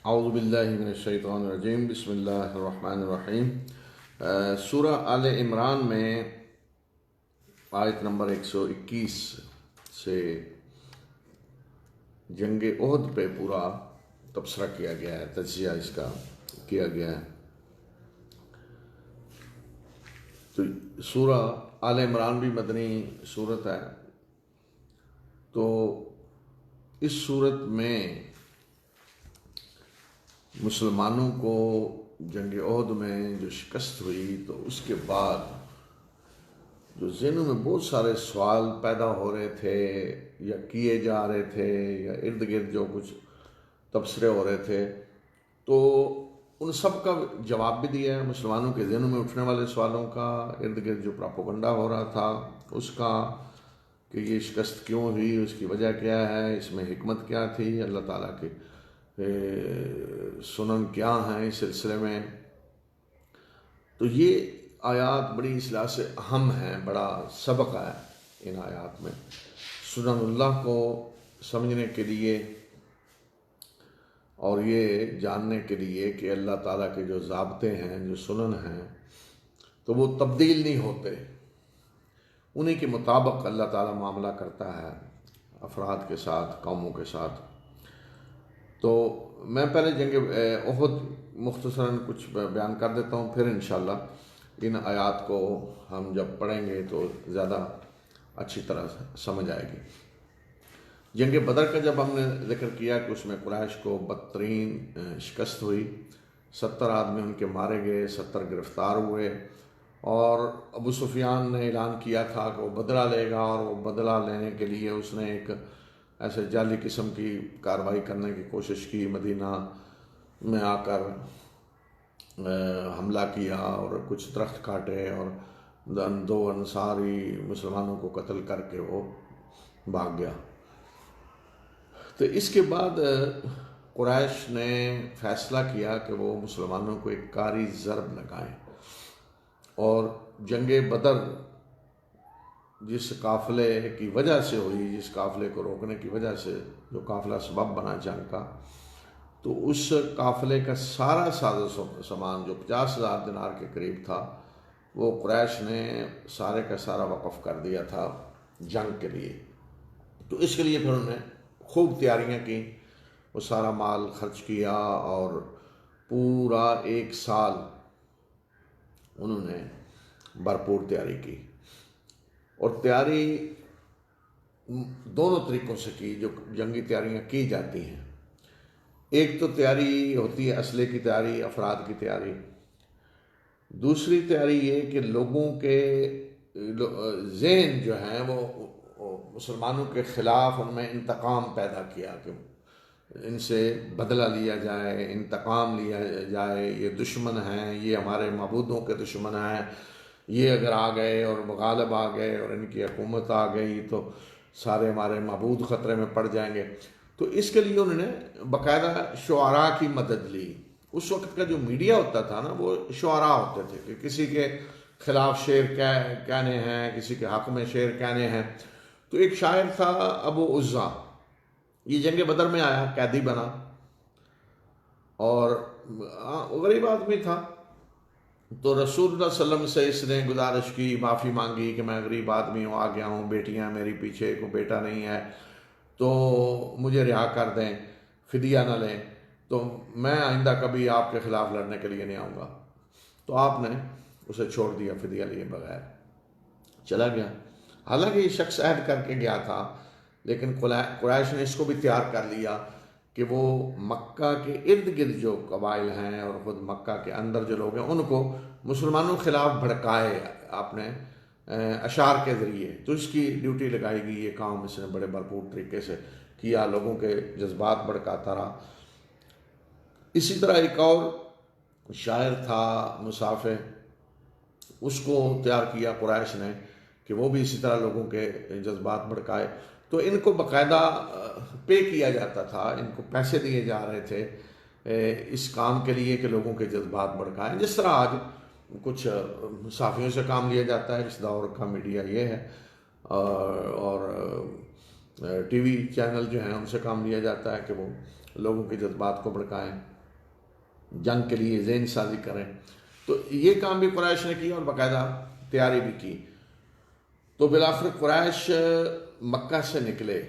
اعوذ باللہ من الشیطان الرجیم، بسم اللہ الرحمن الرحیم۔ سورہ آل عمران میں آیت نمبر 121 سے جنگ احد پہ پورا تبصرہ کیا گیا ہے، تجزیہ اس کا کیا گیا ہے۔ تو سورہ آل عمران بھی مدنی سورت ہے، تو اس سورت میں مسلمانوں کو جنگ احد میں جو شکست ہوئی تو اس کے بعد جو ذہنوں میں بہت سارے سوال پیدا ہو رہے تھے یا کیے جا رہے تھے یا ارد گرد جو کچھ تبصرے ہو رہے تھے، تو ان سب کا جواب بھی دیا ہے۔ مسلمانوں کے ذہنوں میں اٹھنے والے سوالوں کا، ارد گرد جو پراپوگنڈا ہو رہا تھا اس کا، کہ یہ شکست کیوں ہوئی، اس کی وجہ کیا ہے، اس میں حکمت کیا تھی، اللہ تعالیٰ کے سنن کیا ہیں اس سلسلے میں۔ تو یہ آیات بڑی اصلاح سے اہم ہیں، بڑا سبق ہے ان آیات میں سنن اللہ کو سمجھنے کے لیے اور یہ جاننے کے لیے کہ اللہ تعالیٰ کے جو ضابطے ہیں، جو سنن ہیں، تو وہ تبدیل نہیں ہوتے، انہی کے مطابق اللہ تعالیٰ معاملہ کرتا ہے افراد کے ساتھ، قوموں کے ساتھ۔ تو میں پہلے جنگ احد مختصراً کچھ بیان کر دیتا ہوں، پھر انشاءاللہ ان آیات کو ہم جب پڑھیں گے تو زیادہ اچھی طرح سمجھ آئے گی۔ جنگ بدر کا جب ہم نے ذکر کیا کہ اس میں قریش کو بدترین شکست ہوئی، 70 آدمی ان کے مارے گئے، 70 گرفتار ہوئے، اور ابو سفیان نے اعلان کیا تھا کہ وہ بدلہ لے گا، اور وہ بدلہ لینے کے لیے اس نے ایک ایسے جعلی قسم کی کارروائی کرنے کی کوشش کی، مدینہ میں آ کر حملہ کیا اور کچھ درخت کاٹے اور 2 انصاری مسلمانوں کو قتل کر کے وہ بھاگ گیا۔ تو اس کے بعد قریش نے فیصلہ کیا کہ وہ مسلمانوں کو ایک کاری ضرب لگائیں، اور جنگ بدر جس قافلے کی وجہ سے ہوئی، جس قافلے کو روکنے کی وجہ سے جو قافلہ سبب بنا جنگ کا، تو اس قافلے کا سارا ساز و سامان جو 50,000 دینار کے قریب تھا، وہ قریش نے سارے کا سارا وقف کر دیا تھا جنگ کے لیے۔ تو اس کے لیے پھر انہوں نے خوب تیاریاں کی، وہ سارا مال خرچ کیا، اور پورا 1 سال انہوں نے بھرپور تیاری کی، اور تیاری دونوں طریقوں سے کی جو جنگی تیاریاں کی جاتی ہیں۔ ایک تو تیاری ہوتی ہے اسلحے کی تیاری، افراد کی تیاری۔ دوسری تیاری یہ کہ لوگوں کے ذہن جو ہیں وہ مسلمانوں کے خلاف، ان میں انتقام پیدا کیا کہ ان سے بدلہ لیا جائے، انتقام لیا جائے، یہ دشمن ہیں، یہ ہمارے معبودوں کے دشمن ہیں، یہ اگر آ گئے اور غالب آ گئے اور ان کی حکومت آ گئی تو سارے ہمارے معبود خطرے میں پڑ جائیں گے۔ تو اس کے لیے انہوں نے باقاعدہ شعراء کی مدد لی۔ اس وقت کا جو میڈیا ہوتا تھا نا، وہ شعراء ہوتے تھے کہ کسی کے خلاف شعر کہنے ہیں، کسی کے حق میں شعر کہنے ہیں۔ تو ایک شاعر تھا ابو عزا، یہ جنگ بدر میں آیا، قیدی بنا، اور غریب آدمی تھا۔ تو رسول اللہ صلی اللہ علیہ وسلم سے اس نے گزارش کی، معافی مانگی کہ میں غریب آدمی ہوں، آ گیا ہوں، بیٹیاں میری پیچھے، کوئی بیٹا نہیں ہے، تو مجھے رہا کر دیں، فدیہ نہ لیں، تو میں آئندہ کبھی آپ کے خلاف لڑنے کے لیے نہیں آؤں گا۔ تو آپ نے اسے چھوڑ دیا فدیہ لیے بغیر، چلا گیا۔ حالانکہ یہ شخص عہد کر کے گیا تھا، لیکن قریش نے اس کو بھی تیار کر لیا کہ وہ مکہ کے ارد گرد جو قبائل ہیں اور خود مکہ کے اندر جو لوگ ہیں ان کو مسلمانوں کے خلاف بھڑکائے اپنے اشعار کے ذریعے۔ تو اس کی ڈیوٹی لگائی گئی، یہ کام اس نے بڑے بھرپور طریقے سے کیا، لوگوں کے جذبات بھڑکاتا رہا۔ اسی طرح ایک اور شاعر تھا مصافح، اس کو تیار کیا قریش نے کہ وہ بھی اسی طرح لوگوں کے جذبات بھڑکائے۔ تو ان کو باقاعدہ پے کیا جاتا تھا، ان کو پیسے دیے جا رہے تھے اس کام کے لیے کہ لوگوں کے جذبات بھڑکائیں، جس طرح آج کچھ صحافیوں سے کام لیا جاتا ہے۔ اس دور کا میڈیا یہ ہے، اور ٹی وی چینل جو ہیں ان سے کام لیا جاتا ہے کہ وہ لوگوں کے جذبات کو بھڑکائیں۔ جنگ کے لیے ذہن سازی کریں. تو یہ کام بھی قریش نے کیا اور باقاعدہ تیاری بھی کی. تو بالآخر قریش مکہ سے نکلے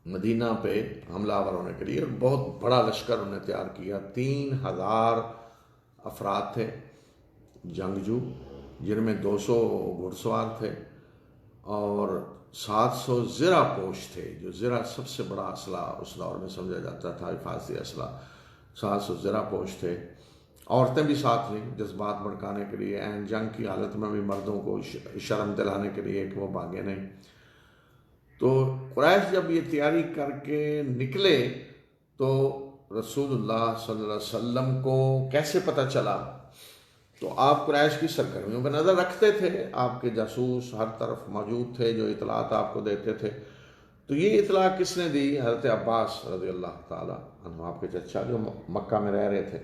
مدینہ پہ حملہ آور ہونے کے لیے، اور بہت بڑا لشکر انہوں نے تیار کیا. 3000 افراد تھے جنگجو، جن میں 200 گھڑ سوار تھے اور 700 زرہ پوش تھے. جو زرہ سب سے بڑا اسلحہ اس دور میں سمجھا جاتا تھا، حفاظتی اسلحہ. 700 زرہ پوش تھے. عورتیں بھی ساتھ تھیں جذبات بھڑکانے کے لیے، عین جنگ کی حالت میں بھی مردوں کو شرم دلانے کے لیے کہ وہ بھاگے نہیں. تو قریش جب یہ تیاری کر کے نکلے تو رسول اللہ صلی اللہ علیہ وسلم کو کیسے پتہ چلا؟ تو آپ قریش کی سرگرمیوں پہ نظر رکھتے تھے، آپ کے جاسوس ہر طرف موجود تھے جو اطلاعات آپ کو دیتے تھے. تو یہ اطلاع کس نے دی؟ حضرت عباس رضی اللہ تعالیٰ عنہ، آپ کے چچا جو مکہ میں رہ رہے تھے.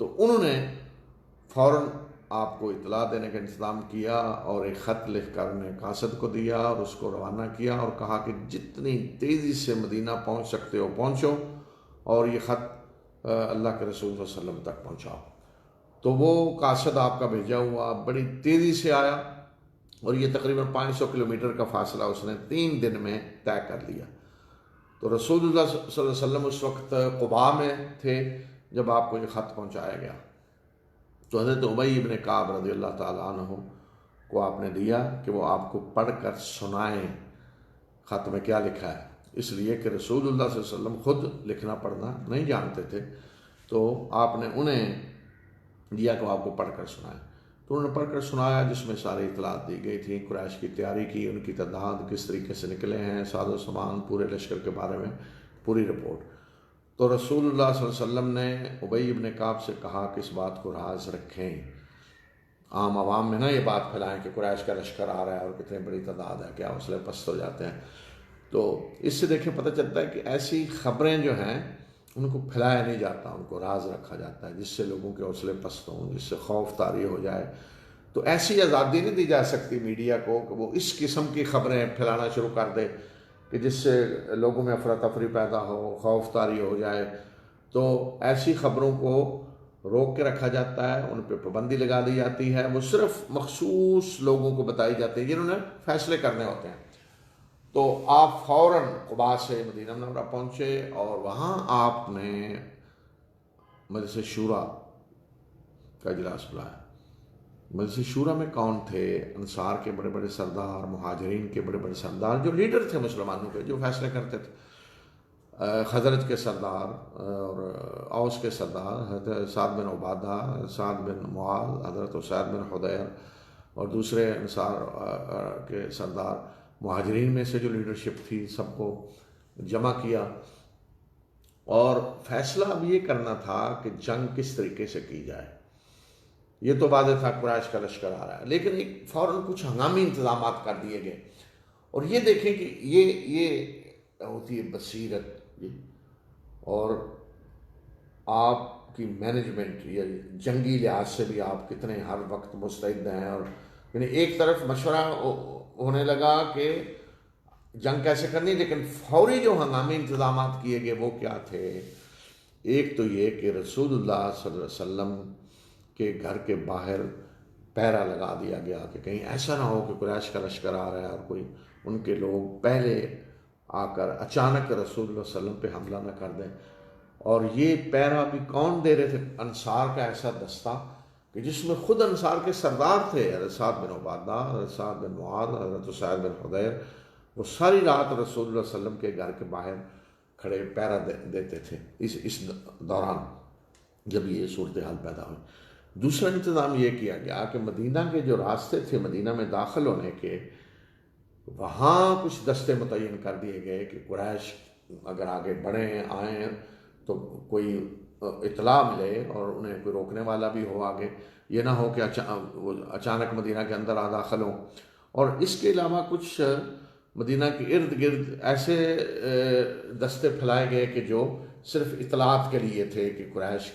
تو انہوں نے فوراً آپ کو اطلاع دینے کا انتظام کیا اور ایک خط لکھ کر انہیں قاصد کو دیا اور اس کو روانہ کیا اور کہا کہ جتنی تیزی سے مدینہ پہنچ سکتے ہو پہنچو اور یہ خط اللہ کے رسول صلی اللہ علیہ وسلم تک پہنچاؤ. تو وہ قاصد آپ کا بھیجا ہوا بڑی تیزی سے آیا اور یہ تقریباً 500 کلومیٹر کا فاصلہ اس نے 3 دن میں طے کر لیا. تو رسول اللہ صلی اللہ علیہ وسلم اس وقت قباء میں تھے جب آپ کو یہ خط پہنچایا گیا. تو حضرت ابی ابن کعب رضی اللہ تعالیٰ عنہ کو آپ نے دیا کہ وہ آپ کو پڑھ کر سنائیں خط میں کیا لکھا ہے، اس لیے کہ رسول اللہ صلی اللہ علیہ وسلم خود لکھنا پڑھنا نہیں جانتے تھے. تو آپ نے انہیں دیا کہ وہ آپ کو پڑھ کر سنائیں. تو انہوں نے پڑھ کر سنایا جس میں ساری اطلاعات دی گئی تھیں، قریش کی تیاری کی، ان کی تعداد کس طریقے سے نکلے ہیں، ساز و سامان، پورے لشکر کے بارے میں پوری رپورٹ. تو رسول اللہ صلی اللہ علیہ وسلم نے ابی ابن کعب سے کہا کہ اس بات کو راز رکھیں، عام عوام میں نہ یہ بات پھیلائیں کہ قریش کا لشکر آ رہا ہے اور کتنی بڑی تعداد ہے، کیا حوصلے پست ہو جاتے ہیں. تو اس سے دیکھیں پتہ چلتا ہے کہ ایسی خبریں جو ہیں ان کو پھیلایا نہیں جاتا، ان کو راز رکھا جاتا ہے جس سے لوگوں کے حوصلے پست ہوں، جس سے خوف طاری ہو جائے. تو ایسی آزادی نہیں دی جا سکتی میڈیا کو کہ وہ اس قسم کی خبریں پھیلانا شروع کر دے کہ جس سے لوگوں میں افراتفری پیدا ہو، خوف طاری ہو جائے. تو ایسی خبروں کو روک کے رکھا جاتا ہے، ان پہ پابندی لگا دی جاتی ہے، وہ صرف مخصوص لوگوں کو بتائی جاتی ہے جنہوں نے فیصلے کرنے ہوتے ہیں. تو آپ فوراً قباء سے مدینہ منورہ پہنچے اور وہاں آپ نے مجلس شورا کا اجلاس بلایا. مجلس شورا میں کون تھے؟ انصار کے بڑے بڑے سردار، مہاجرین کے بڑے بڑے سردار جو لیڈر تھے مسلمانوں کے، جو فیصلے کرتے تھے. خزرج کے سردار اور اوس کے سردار حضرت سعد بن عبادہ، سعد بن معاذ، حضرت اسید بن حضیر اور دوسرے انصار کے سردار. مہاجرین میں سے جو لیڈرشپ تھی سب کو جمع کیا اور فیصلہ اب یہ کرنا تھا کہ جنگ کس طریقے سے کی جائے. یہ تو واضح تھا قریش کا لشکر آ رہا ہے، لیکن ایک فوراً کچھ ہنگامی انتظامات کر دیے گئے. اور یہ دیکھیں کہ یہ ہوتی ہے بصیرت اور آپ کی مینجمنٹ، یا جنگی لحاظ سے بھی آپ کتنے ہر وقت مستعد ہیں. اور یعنی ایک طرف مشورہ ہونے لگا کہ جنگ کیسے کرنی، لیکن فوری جو ہنگامی انتظامات کیے گئے وہ کیا تھے؟ ایک تو یہ کہ رسول اللہ صلی اللہ علیہ وسلم کے گھر کے باہر پہرا لگا دیا گیا کہ کہیں ایسا نہ ہو کہ قریش کا لشکر آ رہا ہے اور کوئی ان کے لوگ پہلے آ کر اچانک رسول اللہ صلی اللہ علیہ وسلم پہ حملہ نہ کر دیں. اور یہ پہرا بھی کون دے رہے تھے؟ انصار کا ایسا دستہ کہ جس میں خود انصار کے سردار تھے، حضرت سعد بن عبادہ، حضرت سعد بن معاذ، حضرت اسید بن حضیر. وہ ساری رات رسول اللہ صلی اللہ علیہ وسلم کے گھر کے باہر کھڑے پہرا دیتے تھے اس دوران جب یہ صورتحال پیدا ہوئی. دوسرا انتظام یہ کیا گیا کہ مدینہ کے جو راستے تھے مدینہ میں داخل ہونے کے، وہاں کچھ دستے متعین کر دیے گئے کہ قریش اگر آگے بڑھیں آئیں تو کوئی اطلاع ملے اور انہیں کوئی روکنے والا بھی ہو آگے، یہ نہ ہو کہ اچانک مدینہ کے اندر داخل ہوں. اور اس کے علاوہ کچھ مدینہ کے ارد گرد ایسے دستے پھیلائے گئے کہ جو صرف اطلاعات کے لیے تھے کہ قریش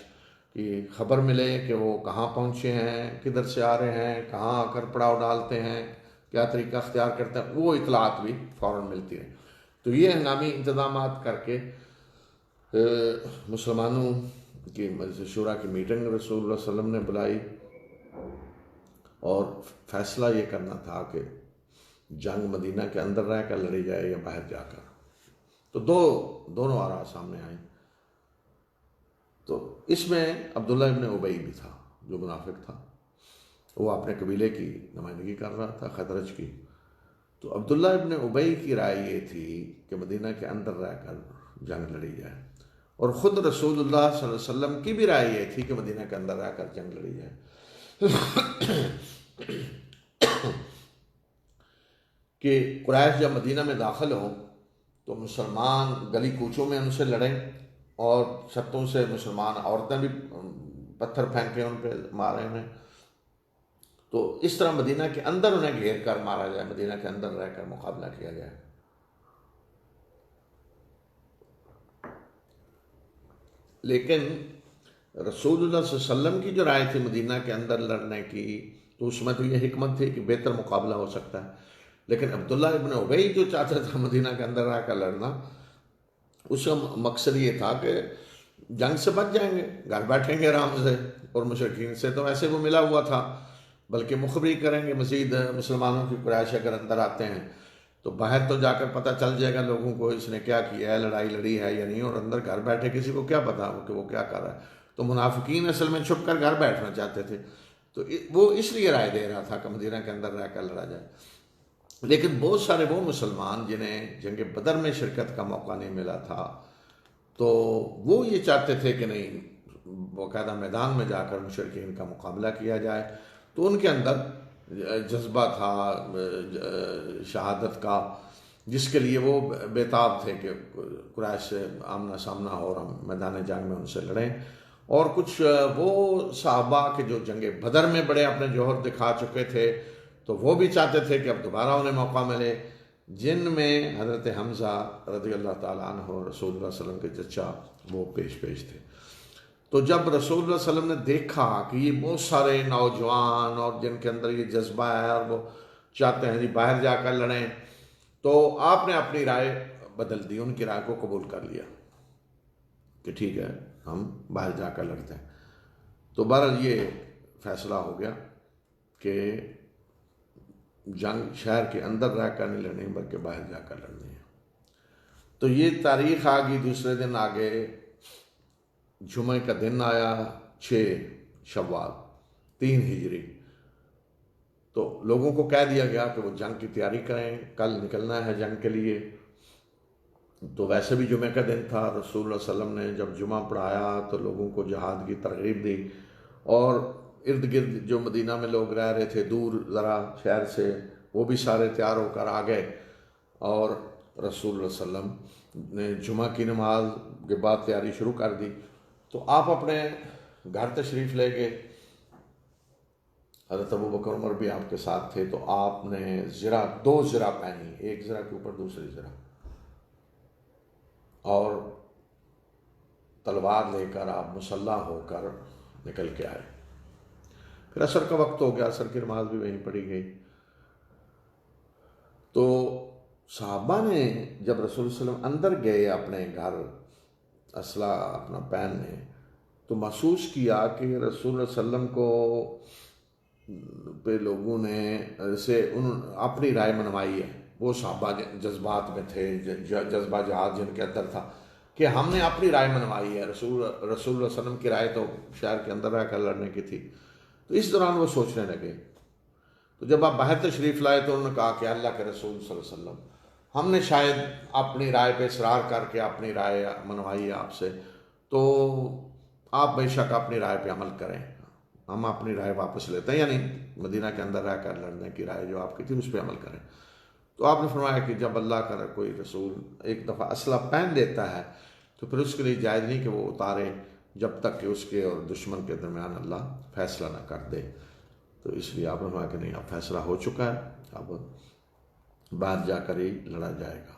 کی خبر ملے کہ وہ کہاں پہنچے ہیں، کدھر سے آ رہے ہیں، کہاں آ کر پڑاؤ ڈالتے ہیں، کیا طریقہ اختیار کرتے ہیں، وہ اطلاعات بھی فوراً ملتی رہیں. تو یہ ہنگامی انتظامات کر کے مسلمانوں کی مجلس شورا کی میٹنگ رسول اللہ صلی اللہ علیہ وسلم نے بلائی، اور فیصلہ یہ کرنا تھا کہ جنگ مدینہ کے اندر رہ کر لڑی جائے یا باہر جا کر۔ تو دونوں آراء سامنے آئیں۔ تو اس میں عبداللہ ابن ابی بھی تھا جو منافق تھا، وہ اپنے قبیلے کی نمائندگی کر رہا تھا، خزرج کی۔ تو عبداللہ ابن ابی کی رائے یہ تھی کہ مدینہ کے اندر رہ کر جنگ لڑی جائے، اور خود رسول اللہ صلی اللہ علیہ وسلم کی بھی رائے یہ تھی کہ مدینہ کے اندر رہ کر جنگ لڑی جائے، کہ قریش جب مدینہ میں داخل ہوں تو مسلمان گلی کوچوں میں ان سے لڑیں، اور چھتوں سے مسلمان عورتیں بھی پتھر پھینکیں، ان پہ مارے انہیں۔ تو اس طرح مدینہ کے اندر انہیں گھیر کر مارا جائے، مدینہ کے اندر رہ کر مقابلہ کیا جائے۔ لیکن رسول اللہ صلی اللہ علیہ وسلم کی جو رائے تھی مدینہ کے اندر لڑنے کی، تو اس میں تو یہ حکمت تھی کہ بہتر مقابلہ ہو سکتا ہے۔ لیکن عبداللہ ابن ابی جو چاہتا تھا مدینہ کے اندر رہ کر لڑنا، اس کا مقصد یہ تھا کہ جنگ سے بچ جائیں گے، گھر بیٹھیں گے آرام سے، اور مشرکین سے تو ایسے وہ ملا ہوا تھا، بلکہ مخبری کریں گے مزید مسلمانوں کی۔ قریش اگر اندر آتے ہیں تو باہر تو جا کر پتہ چل جائے گا لوگوں کو اس نے کیا کیا ہے، لڑائی لڑی ہے یا نہیں، اور اندر گھر بیٹھے کسی کو کیا پتا کہ وہ کیا کر رہا ہے۔ تو منافقین اصل میں چھپ کر گھر بیٹھنا چاہتے تھے، تو وہ اس لیے رائے دے رہا تھا کہ مدینہ کے اندر رہ کر لڑا جائے۔ لیکن بہت سارے وہ مسلمان جنہیں جنگ بدر میں شرکت کا موقع نہیں ملا تھا، تو وہ یہ چاہتے تھے کہ نہیں، باقاعدہ میدان میں جا کر مشرکین کا مقابلہ کیا جائے۔ تو ان کے اندر جذبہ تھا شہادت کا، جس کے لیے وہ بےتاب تھے کہ قریش سے آمنا سامنا ہو اور ہم میدان جنگ میں ان سے لڑیں۔ اور کچھ وہ صحابہ کہ جو جنگ بدر میں بڑے اپنے جوہر دکھا چکے تھے، تو وہ بھی چاہتے تھے کہ اب دوبارہ انہیں موقع ملے، جن میں حضرت حمزہ رضی اللہ تعالیٰ عنہ رسول اللہ صلی اللہ علیہ وسلم کے چچا وہ پیش تھے۔ تو جب رسول اللہ صلی اللہ علیہ وسلم نے دیکھا کہ یہ بہت سارے نوجوان اور جن کے اندر یہ جذبہ ہے اور وہ چاہتے ہیں جی باہر جا کر لڑیں، تو آپ نے اپنی رائے بدل دی، ان کی رائے کو قبول کر لیا کہ ٹھیک ہے ہم باہر جا کر لڑتے ہیں۔ تو بہرحال یہ فیصلہ ہو گیا کہ جنگ شہر کے اندر رہ کر نہیں لڑنی بلکہ باہر جا کر لڑنی ہے۔ تو یہ تاریخ آ گئی، دوسرے دن آگے جمعہ کا دن آیا 6 شوال 3 ہجری۔ تو لوگوں کو کہہ دیا گیا کہ وہ جنگ کی تیاری کریں، کل نکلنا ہے جنگ کے لیے۔ تو ویسے بھی جمعہ کا دن تھا، رسول اللہ صلی اللہ علیہ وسلم نے جب جمعہ پڑھایا تو لوگوں کو جہاد کی ترغیب دی، اور ارد گرد جو مدینہ میں لوگ رہ رہے تھے دور ذرا شہر سے، وہ بھی سارے تیار ہو کر آ گئے، اور رسول اللہ صلی اللہ علیہ وسلم نے جمعہ کی نماز کے بعد تیاری شروع کر دی۔ تو آپ اپنے گھر تشریف لے گئے، حضرت ابو بکر عمر بھی آپ کے ساتھ تھے۔ تو آپ نے زرہ 2 زرہ پہنی، ایک زرہ کے اوپر دوسری زرہ، اور تلوار لے کر آپ مسلح ہو کر نکل کے آئے۔ پھر عصر کا وقت ہو گیا، عصر کی نماز بھی وہیں پڑھی گئی۔ تو صحابہ نے جب رسول اللہ صلی اللہ علیہ وسلم اندر گئے اپنے گھر اسلحہ اپنا پہننے، تو محسوس کیا کہ رسول اللہ صلی اللہ علیہ وسلم کو پہ لوگوں نے سے اپنی رائے منوائی ہے۔ وہ صحابہ جذبات میں تھے، جذبہ جہاد جن کے اندر تھا، کہ ہم نے اپنی رائے منوائی ہے، رسول اللہ صلی اللہ علیہ وسلم کی رائے تو شہر کے اندر رہ کر لڑنے کی تھی۔ تو اس دوران وہ سوچنے لگے۔ تو جب آپ باہر تشریف لائے تو انہوں نے کہا کہ اللہ کے رسول صلی اللہ علیہ وسلم، ہم نے شاید اپنی رائے پہ اصرار کر کے اپنی رائے منوائی ہے آپ سے، تو آپ بے شک اپنی رائے پہ عمل کریں، ہم اپنی رائے واپس لیتے ہیں، یعنی مدینہ کے اندر رہ کر لڑنے کی رائے جو آپ کی تھی اس پہ عمل کریں۔ تو آپ نے فرمایا کہ جب اللہ کا کوئی رسول ایک دفعہ اسلحہ پہن لیتا ہے تو پھر اس کے لیے جائز نہیں کہ وہ اتارے جب تک کہ اس کے اور دشمن کے درمیان اللہ فیصلہ نہ کر دے۔ تو اس لیے آپ نے فرمایا کہ نہیں، اب فیصلہ ہو چکا ہے، اب باہر جا کر ہی لڑا جائے گا۔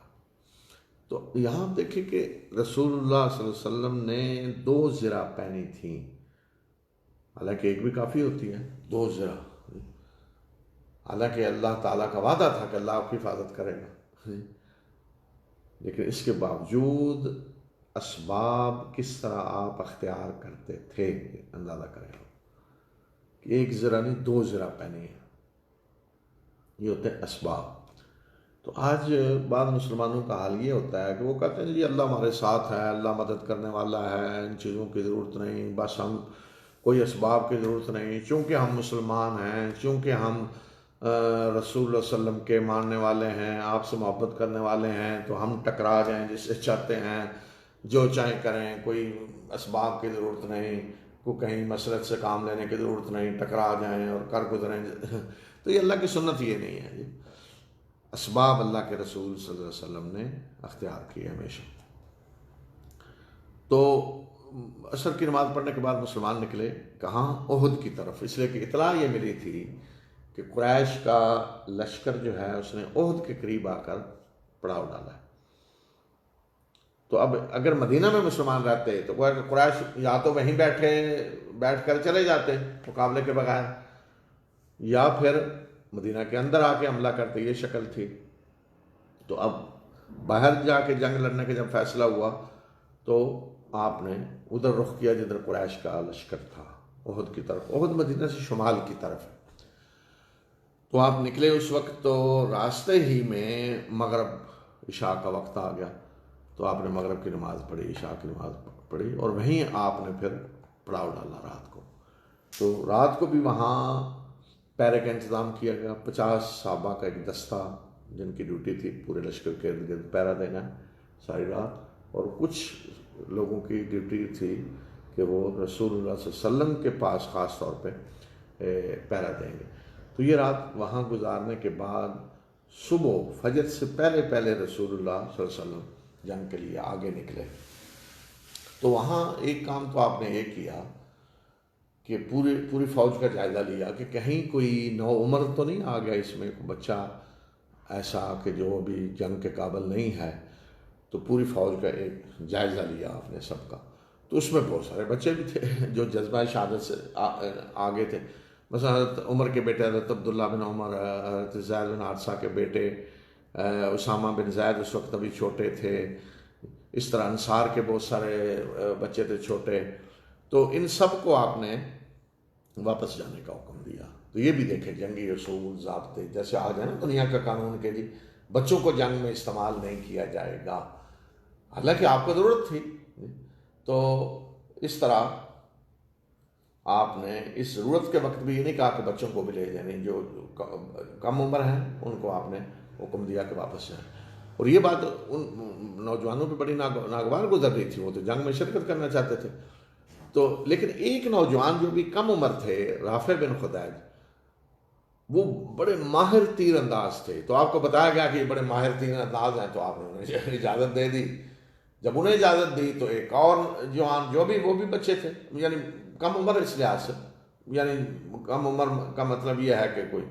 تو یہاں دیکھیں کہ رسول اللہ صلی اللہ علیہ وسلم نے 2 زرہ پہنی تھیں، حالانکہ ایک بھی کافی ہوتی ہے، 2 زرہ، حالانکہ اللہ تعالیٰ کا وعدہ تھا کہ اللہ آپ کی حفاظت کرے گا، لیکن اس کے باوجود اسباب کس طرح آپ اختیار کرتے تھے، اندازہ کریں کہ ایک ذرا نہیں 2 ذرا پہنے ہیں، یہ ہوتے ہیں اسباب۔ تو آج بعض مسلمانوں کا حال یہ ہوتا ہے کہ وہ کہتے ہیں جی اللہ ہمارے ساتھ ہے، اللہ مدد کرنے والا ہے، ان چیزوں کی ضرورت نہیں، بس ہم کوئی اسباب کی ضرورت نہیں، چونکہ ہم مسلمان ہیں، چونکہ ہم رسول اللہ صلی اللہ علیہ وسلم کے ماننے والے ہیں، آپ سے محبت کرنے والے ہیں، تو ہم ٹکرا جائیں جس سے چاہتے ہیں، جو چاہیں کریں، کوئی اسباب کی ضرورت نہیں، کوئی کہیں مسلط سے کام لینے کی ضرورت نہیں، ٹکرا جائیں اور کر گزریں۔ تو یہ اللہ کی سنت یہ نہیں ہے جی، اسباب اللہ کے رسول صلی اللہ علیہ وسلم نے اختیار کیے ہمیشہ۔ تو عصر کی نماز پڑھنے کے بعد مسلمان نکلے کہاں؟ احد کی طرف، اس لیے کہ اطلاع یہ ملی تھی کہ قریش کا لشکر جو ہے اس نے احد کے قریب آ کر پڑاؤ ڈالا ہے۔ تو اب اگر مدینہ میں مسلمان رہتے تو گویا کہ قریش یا تو وہیں بیٹھ کر چلے جاتے مقابلے کے بغیر، یا پھر مدینہ کے اندر آ کے حملہ کرتے، یہ شکل تھی۔ تو اب باہر جا کے جنگ لڑنے کا جب فیصلہ ہوا تو آپ نے ادھر رخ کیا جدھر قریش کا لشکر تھا، احد کی طرف۔ احد مدینہ سے شمال کی طرف ہے۔ تو آپ نکلے اس وقت تو راستے ہی میں مغرب عشاء کا وقت آ گیا، تو آپ نے مغرب کی نماز پڑھی، عشاء کی نماز پڑھی، اور وہیں آپ نے پھر پڑاؤ ڈالا رات کو۔ تو رات کو بھی وہاں پیرے کا انتظام کیا گیا، 50 صحابہ کا ایک دستہ جن کی ڈیوٹی تھی پورے لشکر کے ارد گرد پیرا دینا ساری رات، اور کچھ لوگوں کی ڈیوٹی تھی کہ وہ رسول اللہ صلی اللہ علیہ وسلم کے پاس خاص طور پہ پیرا دیں گے۔ تو یہ رات وہاں گزارنے کے بعد صبح فجر سے پہلے پہلے رسول اللہ صلی اللہ علیہ وسلم جنگ کے لیے آگے نکلے۔ تو وہاں ایک کام تو آپ نے یہ کیا کہ پوری فوج کا جائزہ لیا کہ کہیں کوئی نو عمر تو نہیں آ گیا اس میں، کوئی بچہ ایسا کہ جو ابھی جنگ کے قابل نہیں ہے۔ تو پوری فوج کا ایک جائزہ لیا آپ نے سب کا، تو اس میں بہت سارے بچے بھی تھے جو جذبہ شہادت سے آگے تھے، مثلا حضرت عمر کے بیٹے حضرت عبداللہ بن عمر، حضرت زید بن حارثہ کے بیٹے اسامہ بن زید اس وقت ابھی چھوٹے تھے، اس طرح انصار کے بہت سارے بچے تھے چھوٹے۔ تو ان سب کو آپ نے واپس جانے کا حکم دیا۔ تو یہ بھی دیکھیں جنگی اصول ضابطے، جیسے آج ہے نا دنیا کا قانون کہ جی بچوں کو جنگ میں استعمال نہیں کیا جائے گا، حالانکہ آپ کو ضرورت تھی۔ تو اس طرح آپ نے اس ضرورت کے وقت بھی یہ نہیں کہا کہ بچوں کو بھی لے جائیں، جو کم عمر ہیں ان کو آپ نے حکم دیا کہ واپس جائیں۔ اور یہ بات ان نوجوانوں پہ بڑی ناگوار گزر رہی تھی، وہ تو جنگ میں شرکت کرنا چاہتے تھے۔ تو لیکن ایک نوجوان جو بھی کم عمر تھے، رافع بن خدیج، وہ بڑے ماہر تیر انداز تھے۔ تو آپ کو بتایا گیا کہ یہ بڑے ماہر تیر انداز ہیں، تو آپ نے انہیں اجازت دے دی۔ جب انہیں اجازت دی تو ایک اور جوان جو بھی وہ بھی بچے تھے، یعنی کم عمر اس لحاظ سے، یعنی کم عمر کا مطلب یہ ہے کہ کوئی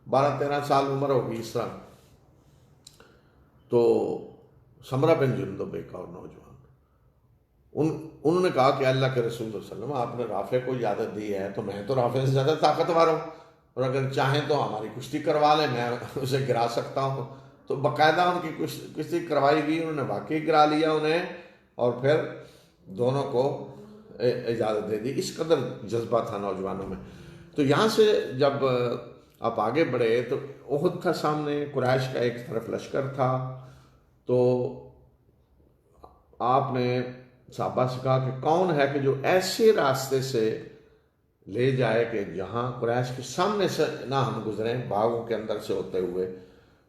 12-13 سال عمر ہوگی اس طرح۔ تو سمرہ بن جندب ایک اور نوجوان، انہوں نے کہا کہ اللہ کے رسول صلی اللہ علیہ وسلم آپ نے رافع کو اجازت دی ہے تو میں تو رافع سے زیادہ طاقتور ہوں، اور اگر چاہیں تو ہماری کشتی کروا لیں، میں اسے گرا سکتا ہوں۔ تو باقاعدہ ان کی کشتی کروائی گئی، انہوں نے واقعی گرا لیا انہیں، اور پھر دونوں کو اجازت دے دی۔ اس قدر جذبہ تھا نوجوانوں میں۔ تو یہاں سے جب آپ آگے بڑھے تو احد کا سامنے قریش کا ایک طرف لشکر تھا، تو آپ نے صحابہ سے کہا کہ کون ہے کہ جو ایسے راستے سے لے جائے کہ جہاں قریش کے سامنے سے نہ ہم گزریں، باغوں کے اندر سے ہوتے ہوئے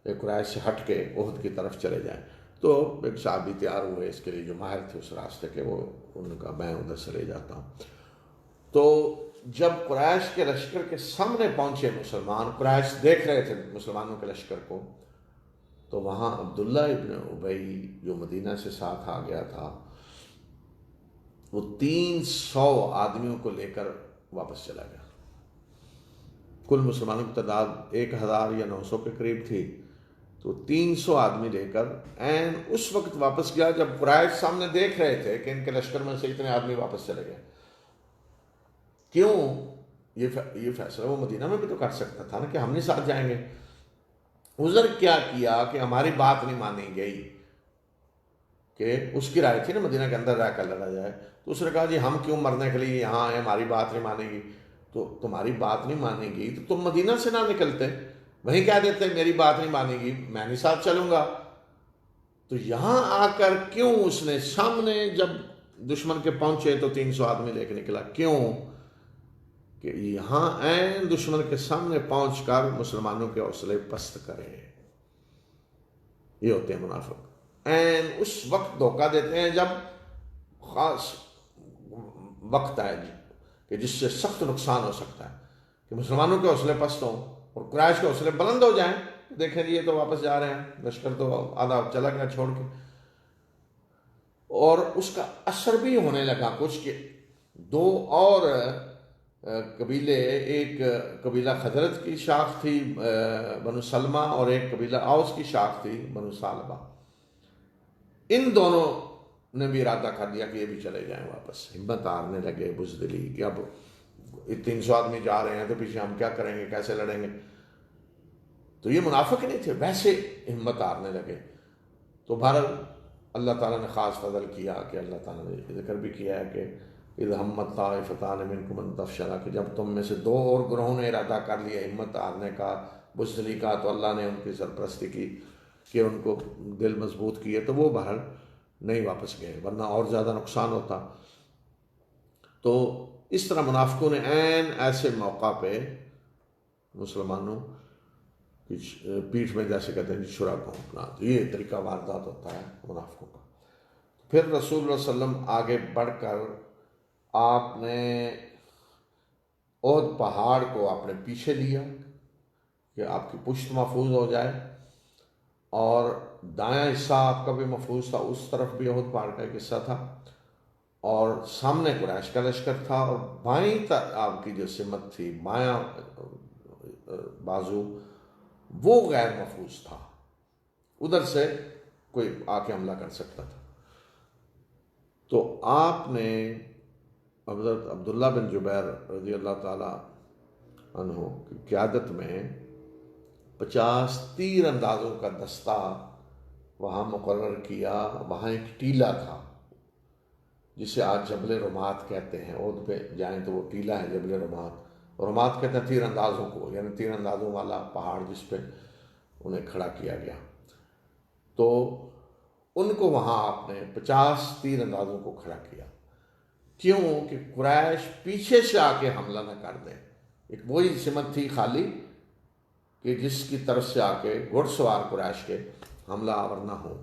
قریش سے ہٹ کے احد کی طرف چلے جائیں۔ تو ایک صحابی تیار ہوئے اس کے لیے جو ماہر تھے اس راستے کے، وہ ان کا میں ادھر سے لے جاتا ہوں۔ تو جب قریش کے لشکر کے سامنے پہنچے مسلمان، قریش دیکھ رہے تھے مسلمانوں کے لشکر کو، تو وہاں عبداللہ ابن ابی جو مدینہ سے ساتھ آ گیا تھا، وہ 300 آدمیوں کو لے کر واپس چلا گیا۔ کل مسلمانوں کی تعداد 1000 یا 900 کے قریب تھی، تو 300 آدمی لے کر عین اس وقت واپس گیا جب قریش سامنے دیکھ رہے تھے کہ ان کے لشکر میں سے اتنے آدمی واپس چلے گئے۔ کیوں؟ یہ فیصلہ وہ مدینہ میں بھی تو کر سکتا تھا نا کہ ہم نہیں ساتھ جائیں گے۔ عذر کیا کہ ہماری بات نہیں مانی گئی، کہ اس کی رائے تھی نا مدینہ کے اندر رہ کر لڑا جائے، تو اس نے کہا جی ہم کیوں مرنے کے لیے یہاں آئے، ہماری بات نہیں مانے گی. تو تمہاری بات نہیں مانے گی تو تم مدینہ سے نہ نکلتے، وہیں کہہ دیتے میری بات نہیں مانے گی، میں نہیں ساتھ چلوں گا. تو یہاں آ کر کیوں اس نے سامنے جب دشمن کے پہنچے تو 300 آدمی لے کے نکلا؟ کیوں کہ یہاں عین دشمن کے سامنے پہنچ کر مسلمانوں کے حوصلے پست کرے. یہ ہوتے ہیں منافق، عین اس وقت دھوکہ دیتے ہیں جب خاص وقت آئے کہ جس سے سخت نقصان ہو سکتا ہے، کہ مسلمانوں کے حوصلے پست ہوں اور قریش کے حوصلے بلند ہو جائیں. دیکھیں یہ تو واپس جا رہے ہیں، لشکر تو آدھا چلا گیا چھوڑ کے. اور اس کا اثر بھی ہونے لگا کچھ کہ دو اور قبیلے، ایک قبیلہ خزرج کی شاخ تھی بنو سلمہ، اور ایک قبیلہ اوس کی شاخ تھی بنو سالبہ. ان دونوں نے بھی ارادہ کر دیا کہ یہ بھی چلے جائیں واپس. ہمت ہارنے لگے، بزدلی کہ اب 300 آدمی جا رہے ہیں تو پیچھے ہم کیا کریں گے، کیسے لڑیں گے. تو یہ منافق نہیں تھے، ویسے ہمت ہارنے لگے. تو بہرحال اللہ تعالیٰ نے خاص فضل کیا کہ اللہ تعالیٰ نے ذکر بھی کیا ہے کہ اذ ہمت طائفتان منکم ان تفشلا، کہ جب تم میں سے دو اور گروہوں نے ارادہ کر لیا ہمت ہارنے کا، بزدلی کا، تو اللہ نے ان کی سرپرستی کی کہ ان کو دل مضبوط کیے، تو وہ بہرحال نہیں واپس گئے، ورنہ اور زیادہ نقصان ہوتا. تو اس طرح منافقوں نے عین ایسے موقع پہ مسلمانوں کی پیٹھ میں جیسے کہتے ہیں چھرا گھونپنا. تو یہ طریقہ واردات ہوتا ہے منافقوں کا. پھر رسول اللہ صلی اللہ علیہ وسلم آگے بڑھ کر آپ نے احد پہاڑ کو اپنے پیچھے لیا کہ آپ کی پشت محفوظ ہو جائے، اور دایاں حصہ آپ کا بھی محفوظ تھا. اس طرف بھی احد پہاڑ کا ایک حصہ تھا، اور سامنے قریش کا لشکر تھا، اور بائیں آپ کی جو سمت تھی، بایاں بازو، وہ غیر محفوظ تھا. ادھر سے کوئی آ کے حملہ کر سکتا تھا. تو آپ نے حضرت عبداللہ بن جبیر رضی اللہ تعالیٰ عنہ کی قیادت میں 50 تیر اندازوں کا دستہ وہاں مقرر کیا. وہاں ایک ٹیلہ تھا جسے آج جبل رمات کہتے ہیں. احد پہ جائیں تو وہ ٹیلہ ہے جبل رمات. رمات کہتے ہیں تیر اندازوں کو، یعنی تیر اندازوں والا پہاڑ جس پہ انہیں کھڑا کیا گیا. تو ان کو وہاں آپ نے 50 تیر اندازوں کو کھڑا کیا. کیوں کہ قریش پیچھے سے آ کے حملہ نہ کر دیں. ایک وہی سمت تھی خالی کہ جس کی طرف سے آ کے گھڑ سوار قریش کے حملہ آور نہ ہو.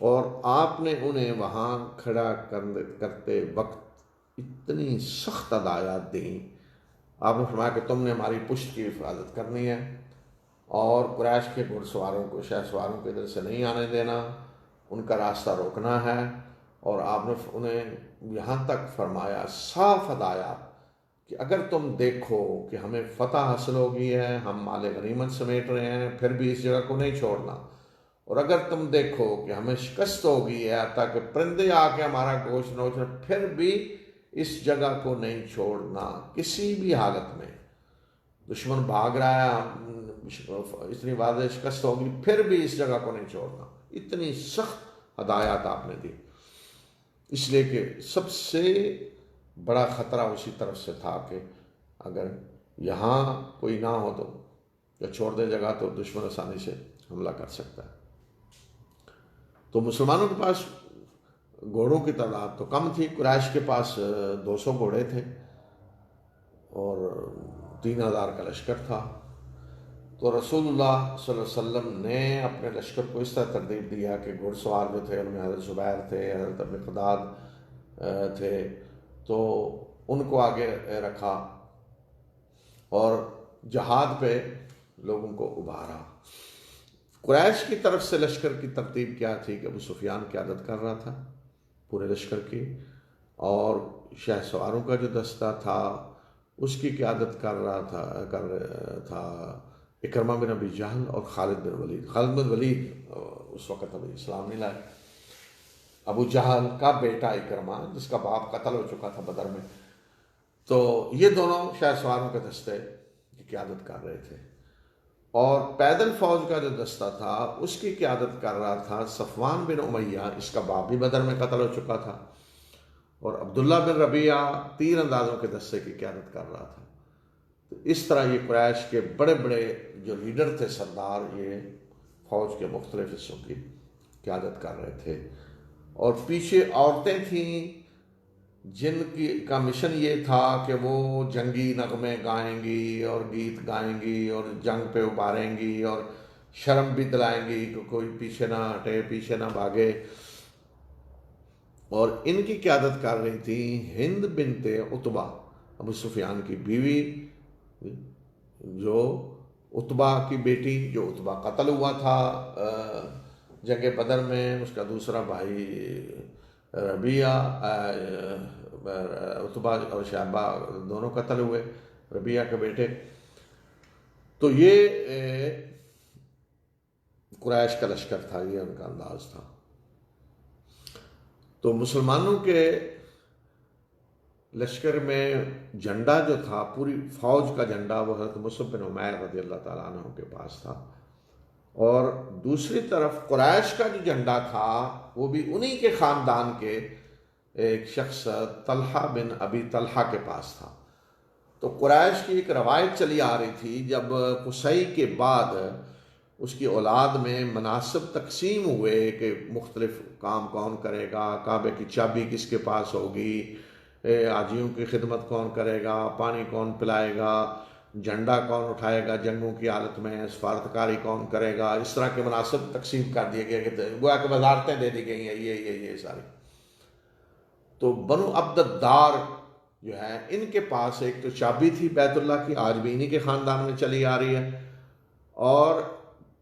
اور آپ نے انہیں وہاں کھڑا کرتے وقت اتنی سخت ہدایات دیں. آپ نے فرمایا کہ تم نے ہماری پشت کی حفاظت کرنی ہے، اور قریش کے گھڑ سواروں کو، شہ سواروں کے ادھر سے نہیں آنے دینا، ان کا راستہ روکنا ہے. اور آپ نے انہیں یہاں تک فرمایا صاف ہدایات کہ اگر تم دیکھو کہ ہمیں فتح حاصل ہو گئی ہے، ہم مال غنیمت سمیٹ رہے ہیں، پھر بھی اس جگہ کو نہیں چھوڑنا. اور اگر تم دیکھو کہ ہمیں شکست ہو گئی ہے، تاکہ پرندے آ کے ہمارا گوشت نوچ رہے، پھر بھی اس جگہ کو نہیں چھوڑنا کسی بھی حالت میں. دشمن بھاگ رہا ہے، اتنی واضح شکست ہوگی، پھر بھی اس جگہ کو نہیں چھوڑنا. اتنی سخت ہدایات آپ نے دی، اس لیے کہ سب سے بڑا خطرہ اسی طرف سے تھا کہ اگر یہاں کوئی نہ ہو تو یا چھوڑ دے جگہ تو دشمن آسانی سے حملہ کر سکتا ہے. تو مسلمانوں کے پاس گھوڑوں کی تعداد تو کم تھی. قریش کے پاس 200 گھوڑے تھے اور 3000 کا لشکر تھا. تو رسول اللہ صلی اللہ علیہ وسلم نے اپنے لشکر کو اس طرح ترتیب دیا کہ گھڑ سوار جو تھے ان میں حضرت زبیر تھے، حضرت مقداد تھے، تو ان کو آگے رکھا اور جہاد پہ لوگوں کو ابھارا. قریش کی طرف سے لشکر کی ترتیب کیا تھی کہ ابو سفیان قیادت کر رہا تھا پورے لشکر کی، اور شہ سواروں کا جو دستہ تھا اس کی قیادت کر رہا تھا اکرمہ بن ابی جہل اور خالد بن ولید. خالد بن ولید اس وقت ابھی اسلام نہیں لائے. ابو جہل کا بیٹا اکرمہ جس کا باپ قتل ہو چکا تھا بدر میں. تو یہ دونوں شہ سواروں کے دستے کی قیادت کر رہے تھے. اور پیدل فوج کا جو دستہ تھا اس کی قیادت کر رہا تھا صفوان بن امیہ، اس کا باپ بھی بدر میں قتل ہو چکا تھا، اور عبداللہ بن ربیعہ تیر اندازوں کے دستے کی قیادت کر رہا تھا۔ تو اس طرح یہ قریش کے بڑے بڑے جو لیڈر تھے، سردار، یہ فوج کے مختلف حصوں کی قیادت کر رہے تھے، اور پیچھے عورتیں تھیں جن کا مشن یہ تھا کہ وہ جنگی نغمے گائیں گی اور گیت گائیں گی اور جنگ پہ ابھاریں گی اور شرم بھی دلائیں گی کہ کوئی پیچھے نہ ہٹے، پیچھے نہ بھاگے۔ اور ان کی قیادت کر رہی تھی ہند بنت عتبہ، ابو سفیان کی بیوی، جو عتبہ کی بیٹی، جو عتبہ قتل ہوا تھا جنگ بدر میں، اس کا دوسرا بھائی ربیعہ، عتبہ اور شیبہ دونوں قتل ہوئے، ربیعہ کے بیٹے۔ تو یہ قریش کا لشکر تھا، یہ ان کا انداز تھا۔ تو مسلمانوں کے لشکر میں جھنڈا جو تھا، پوری فوج کا جھنڈا، وہ حضرت مصعب بن عمیر رضی اللہ تعالیٰ عنہ کے پاس تھا، اور دوسری طرف قریش کا جو جھنڈا تھا وہ بھی انہی کے خاندان کے ایک شخص طلحہ بن ابی طلحہ کے پاس تھا۔ تو قریش کی ایک روایت چلی آ رہی تھی، جب قصی کے بعد اس کی اولاد میں مناصب تقسیم ہوئے کہ مختلف کام کون کرے گا، کعبے کی چابی کس کے پاس ہوگی، حاجیوں کی خدمت کون کرے گا، پانی کون پلائے گا، جھنڈا کون اٹھائے گا جنگوں کی حالت میں، سفارتکاری کون کرے گا، اس طرح کے مناصب تقسیم کر دیے گئے کہ گویا کہ وزارتیں دے دی گئی ہیں یہ ساری۔ تو بنو عبد الدار جو ہے، ان کے پاس ایک تو چابی تھی بیت اللہ کی، آج بھی انہی کے خاندان میں چلی آ رہی ہے، اور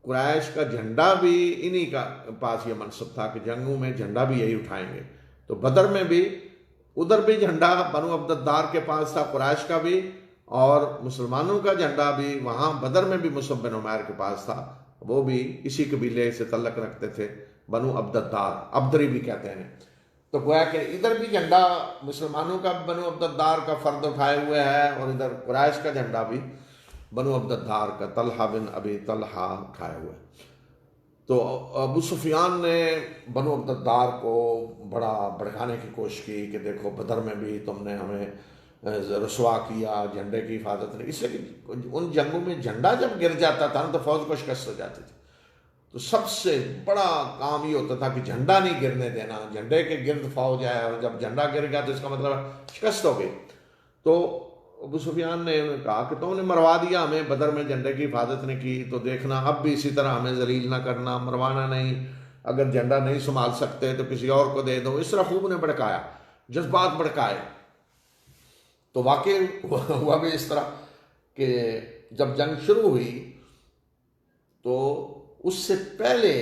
قریش کا جھنڈا بھی انہی کا پاس یہ منصب تھا کہ جنگوں میں جھنڈا بھی یہی اٹھائیں گے۔ تو بدر میں بھی ادھر بھی جھنڈا بنو عبد الدار کے پاس تھا، قریش کا بھی، اور مسلمانوں کا جھنڈا بھی وہاں بدر میں بھی مصعب بن عمیر کے پاس تھا، وہ بھی اسی قبیلے سے تعلق رکھتے تھے، بنو عبد الدار، عبدری بھی کہتے ہیں۔ تو گویا کہ ادھر بھی جھنڈا مسلمانوں کا بنو عبد الدار کا فرد اٹھائے ہوئے ہے، اور ادھر قریش کا جھنڈا بھی بنو عبد الدار کا طلحہ بن ابی طلحہ اٹھائے ہوئے۔ تو ابو سفیان نے بنو عبد الدار کو بڑا بھڑکانے کی کوشش کی کہ دیکھو بدر میں بھی تم نے ہمیں رسوا کیا، جھنڈے کی حفاظت نہیں، اس لیے کہ ان جنگوں میں جھنڈا جب گر جاتا تھا تو فوج کو شکست ہو جاتی تھی۔ تو سب سے بڑا کام یہ ہوتا تھا کہ جھنڈا نہیں گرنے دینا، جھنڈے کے گرد فوج ہے، اور جب جھنڈا گر گیا تو اس کا مطلب شکست ہو گئی۔ تو ابو سفیان نے کہا کہ تم نے مروا دیا ہمیں، بدر میں جھنڈے کی حفاظت نے کی، تو دیکھنا اب بھی اسی طرح ہمیں ذلیل نہ کرنا، مروانا نہیں، اگر جھنڈا نہیں سنبھال سکتے تو کسی اور کو دے دو۔ اس طرح خوب نے بھڑکایا، جذبات بھڑکائے۔ تو واقع ہوا بھی اس طرح کہ جب جنگ شروع ہوئی تو اس سے پہلے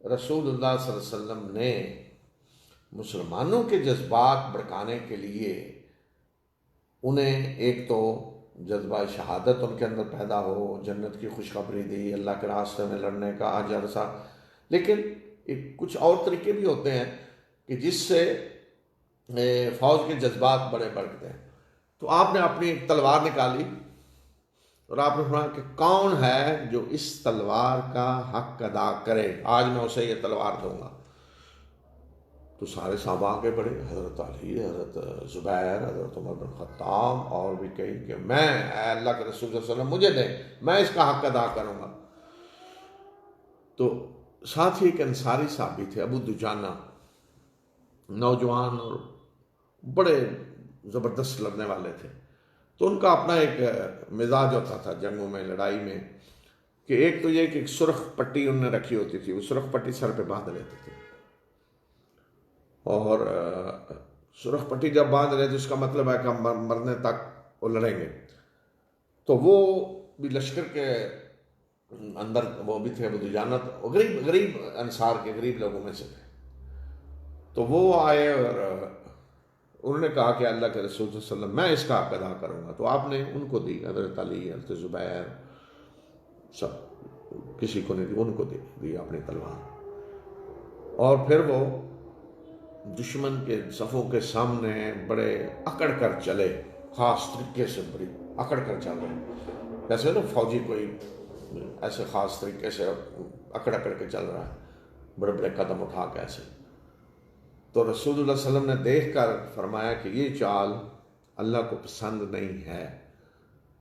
رسول اللہ صلی اللہ علیہ وسلم نے مسلمانوں کے جذبات بھڑکانے کے لیے انہیں ایک تو جذبہ شہادت ان کے اندر پیدا ہو، جنت کی خوشخبری دی، اللہ کے راستے میں لڑنے کا اجر سا، لیکن کچھ اور طریقے بھی ہوتے ہیں کہ جس سے فوج کے جذبات بڑے بڑھتے ہیں۔ تو آپ نے اپنی ایک تلوار نکالی اور آپ نے فرمایا کہ کون ہے جو اس تلوار کا حق ادا کرے، آج میں اسے یہ تلوار دوں گا۔ تو سارے صحابہ آگے بڑھے، حضرت علی، حضرت زبیر، حضرت عمر بن خطاب اور بھی کئی، کہ میں، اے اللہ کے رسول صلی اللہ علیہ وسلم مجھے دیں، میں اس کا حق ادا کروں گا۔ تو ساتھ ہی ایک انصاری صاحب بھی تھے، ابو دجانہ، نوجوان اور بڑے زبردست لڑنے والے تھے۔ تو ان کا اپنا ایک مزاج ہوتا تھا جنگوں میں، لڑائی میں، کہ ایک تو یہ کہ ایک سرخ پٹی انہوں نے رکھی ہوتی تھی، وہ سرخ پٹی سر پہ باندھ لیتے تھے، اور سرخ پٹی جب باندھ رہے تو اس کا مطلب ہے کہ ہم مرنے تک وہ لڑیں گے۔ تو وہ بھی لشکر کے اندر وہ بھی تھے، ابو دجانہ، غریب انصار کے غریب لوگوں میں سے تھے۔ تو وہ آئے اور انہوں نے کہا کہ اللہ کے رسول صلی اللہ علیہ وسلم میں اس کا حق ادا کروں گا۔ تو آپ نے ان کو دی، حضرت علی، حضرت زبیر، سب کسی کو نہیں دی، ان کو دی اپنی تلوار، اور پھر وہ دشمن کے صفوں کے سامنے بڑے اکڑ کر چلے، خاص طریقے سے بڑی اکڑ کر چل رہے، جیسے نا فوجی کوئی ایسے خاص طریقے سے اکڑ اکڑ کے چل رہا ہے، بڑے بڑے قدم اٹھا کے ایسے. تو رسول اللہ صلی اللہ علیہ وسلم نے دیکھ کر فرمایا کہ یہ چال اللہ کو پسند نہیں ہے.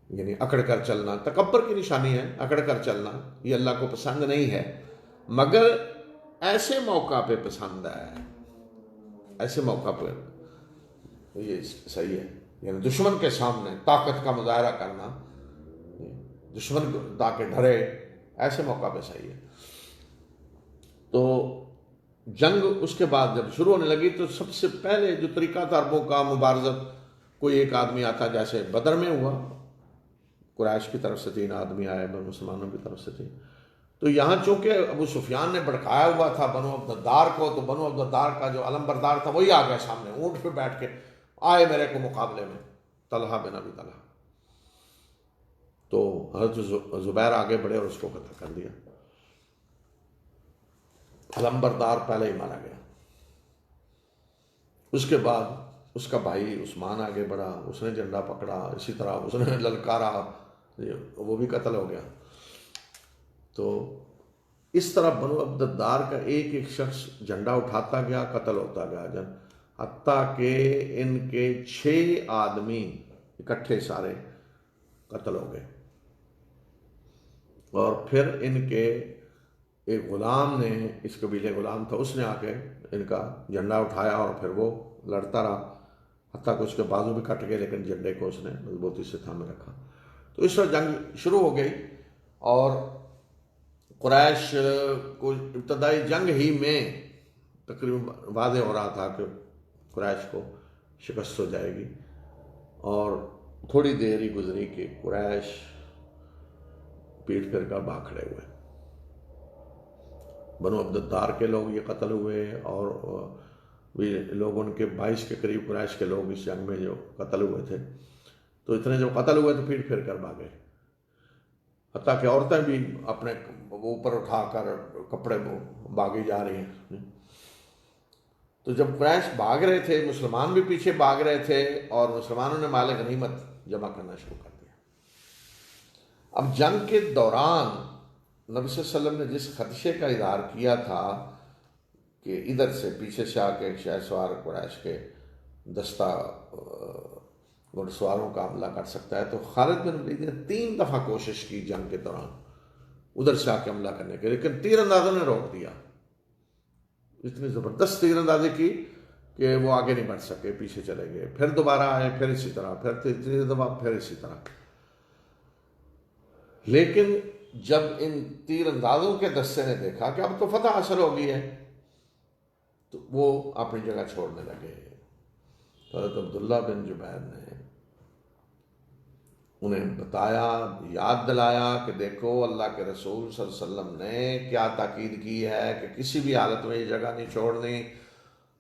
یعنی اکڑ کر چلنا تکبر کی نشانی ہے، اکڑ کر چلنا یہ اللہ کو پسند نہیں ہے، مگر ایسے موقع پہ پسند ہے، ایسے موقع پہ یہ صحیح ہے. یعنی دشمن کے سامنے طاقت کا مظاہرہ کرنا، دشمن تاکہ ڈرے، ایسے موقع پہ صحیح ہے. تو جنگ اس کے بعد جب شروع ہونے لگی تو سب سے پہلے جو طریقہ تھا عربوں کا مبارزت، کوئی ایک آدمی آتا، جیسے بدر میں ہوا، قریش کی طرف سے 3 آدمی آئے، مسلمانوں کی طرف سے تھے. تو یہاں چونکہ ابو سفیان نے بھڑکایا ہوا تھا بنو عبدالدار کو، تو بنو عبدالدار کا جو علم بردار تھا وہی آ گیا سامنے، اونٹ پہ بیٹھ کے آئے میرے کو مقابلے میں، طلحہ بن ابی طلحہ. تو حضرت زبیر آگے بڑھے اور اس کو قتل کر دیا. علم بردار پہلے ہی مارا گیا. اس کے بعد اس کا بھائی عثمان آگے بڑھا، اس نے جھنڈا پکڑا، اسی طرح اس نے للکارا، وہ بھی قتل ہو گیا. تو اس طرح بنو عبدالدار کا ایک ایک شخص جھنڈا اٹھاتا گیا، قتل ہوتا گیا، حتیٰ کہ ان کے 6 آدمی اکٹھے سارے قتل ہو گئے. اور پھر ان کے ایک غلام نے، اس قبیلے غلام تھا، اس نے آ کے ان کا جھنڈا اٹھایا اور پھر وہ لڑتا رہا، حتیٰ کہ اس کے بازو بھی کٹ گئے، لیکن جھنڈے کو اس نے مضبوطی سے تھامے رکھا. تو اس طرح جنگ شروع ہو گئی. اور قریش کو ابتدائی جنگ ہی میں تقریباً واضح ہو رہا تھا کہ قریش کو شکست ہو جائے گی. اور تھوڑی دیر ہی گزری کہ قریش پیٹ پھر کر بھاگ کھڑے ہوئے. بنو عبدالدار کے لوگ یہ قتل ہوئے، اور بھی لوگ ان کے 22 کے قریب قریش کے لوگ اس جنگ میں جو قتل ہوئے تھے. تو اتنے جو قتل ہوئے تو پیٹ پھر کر بھاگے، حتیٰ کہ عورتیں بھی اپنے اوپر اٹھا کر کپڑے بھاگی جا رہی ہیں. تو جب قریش بھاگ رہے تھے، مسلمان بھی پیچھے بھاگ رہے تھے، اور مسلمانوں نے مال غنیمت جمع کرنا شروع کر دیا. اب جنگ کے دوران نبی صلی اللہ علیہ وسلم نے جس خدشے کا اظہار کیا تھا کہ ادھر سے پیچھے سے آ کے شہ سوار قریش کے دستہ گھڑ سواروں کا حملہ کر سکتا ہے، تو خالد بن ولید نے 3 دفعہ کوشش کی جنگ کے دوران ادھر سے آ کے حملہ کرنے کے، لیکن تیر اندازوں نے روک دیا. اتنی زبردست تیر اندازی کی کہ وہ آگے نہیں بڑھ سکے، پیچھے چلے گئے. پھر دوبارہ آئے، پھر اسی طرح، پھر تیسری دفعہ، پھر اسی طرح. لیکن جب ان تیر اندازوں کے دستے نے دیکھا کہ اب تو فتح حاصل ہو گئی ہے، تو وہ اپنی جگہ چھوڑنے لگے. حضرت عبداللہ بن جبیر نے انہیں بتایا، یاد دلایا کہ دیکھو اللہ کے رسول صلی اللہ علیہ وسلم نے کیا تاکید کی ہے کہ کسی بھی حالت میں یہ جگہ نہیں چھوڑنی.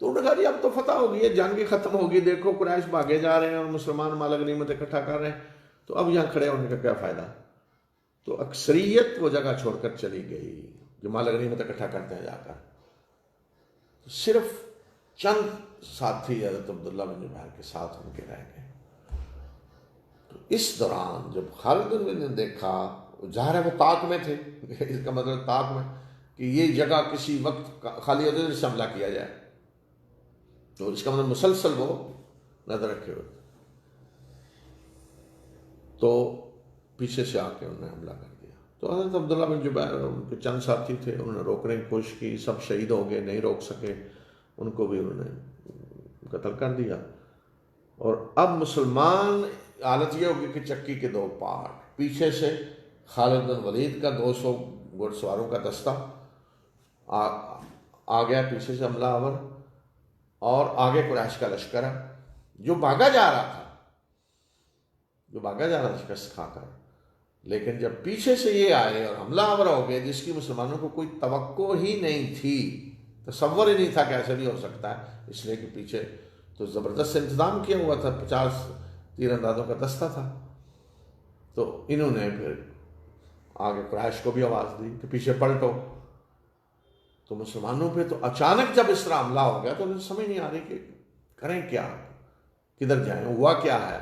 تو انہوں نے کہا جی اب تو فتح ہو گئی ہے، جنگ ختم ہوگی، دیکھو قریش بھاگے جا رہے ہیں اور مسلمان مال غنیمت اکٹھا کر رہے ہیں، تو اب یہاں کھڑے ہونے کا کیا فائدہ. تو اکثریت وہ جگہ چھوڑ کر چلی گئی جو مال غنیمت اکٹھا کرتے ہیں جا کر. صرف چند ساتھی حضرت عبداللہ بن جبیر کے ساتھ ان کے رہ گئے. تو اس دوران جب خالد بن ولید نے دیکھا، ظاہر ہے وہ طاق میں تھے، اس کا مطلب طاق میں کہ یہ جگہ کسی وقت خالی عدد سے حملہ کیا جائے، تو اس کا مطلب مسلسل وہ نظر رکھے ہوئے. تو پیچھے سے آ کے انہوں نے حملہ کر دیا. تو حضرت عبداللہ بن جبیر اور ان کے چند ساتھی تھے، انہوں نے روکنے کی کوشش کی، سب شہید ہو گئے، نہیں روک سکے، ان کو بھی انہوں نے قتل کر دیا. اور اب مسلمان حالت یہ ہوگی کہ چکی کے 2 پارٹ، پیچھے سے خالد بن ولید کا 200 گھڑ سواروں کا دستہ آ گیا پیچھے سے حملہ آور، اور آگے قریش کا لشکر ہے جو بھاگا جا رہا تھا، شکست کھا کر. لیکن جب پیچھے سے یہ آئے اور حملہ آور ہو گئے جس کی مسلمانوں کو کوئی توقع ہی نہیں تھی، تصور ہی نہیں تھا کہ ایسے بھی ہو سکتا ہے، اس لیے کہ پیچھے تو زبردست انتظام کیا ہوا تھا، 50 تیر اندازوں کا دستہ تھا. تو انہوں نے پھر آگے قریش کو بھی آواز دی کہ پیچھے پلٹو. تو مسلمانوں پہ تو اچانک جب اس طرح حملہ ہو گیا تو انہیں سمجھ نہیں آ رہی کہ کریں کیا، کدھر جائیں، ہوا کیا ہے.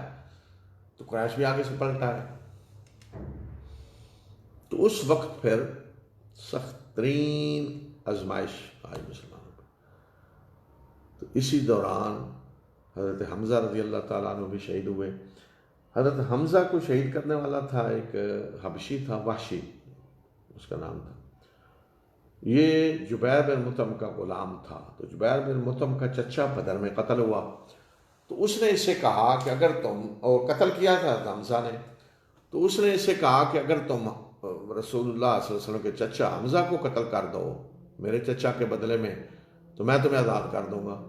تو قریش بھی آگے سے پلٹا ہے. تو اس وقت پھر سخت ترین آزمائش آئی مسلمانوں پہ. تو اسی دوران حضرت حمزہ رضی اللہ تعالیٰ عنہ بھی شہید ہوئے. حضرت حمزہ کو شہید کرنے والا تھا ایک حبشی تھا، وحشی اس کا نام تھا. یہ جبیر بن مطعم کا غلام تھا. تو جبیر بن مطعم کا چچا بدر میں قتل ہوا. تو اس نے اسے کہا کہ اگر تم، اور قتل کیا تھا حمزہ نے، تو اس نے اسے کہا کہ اگر تم رسول اللہ صلی اللہ علیہ وسلم کے چچا حمزہ کو قتل کر دو میرے چچا کے بدلے میں تو میں تمہیں آزاد کر دوں گا.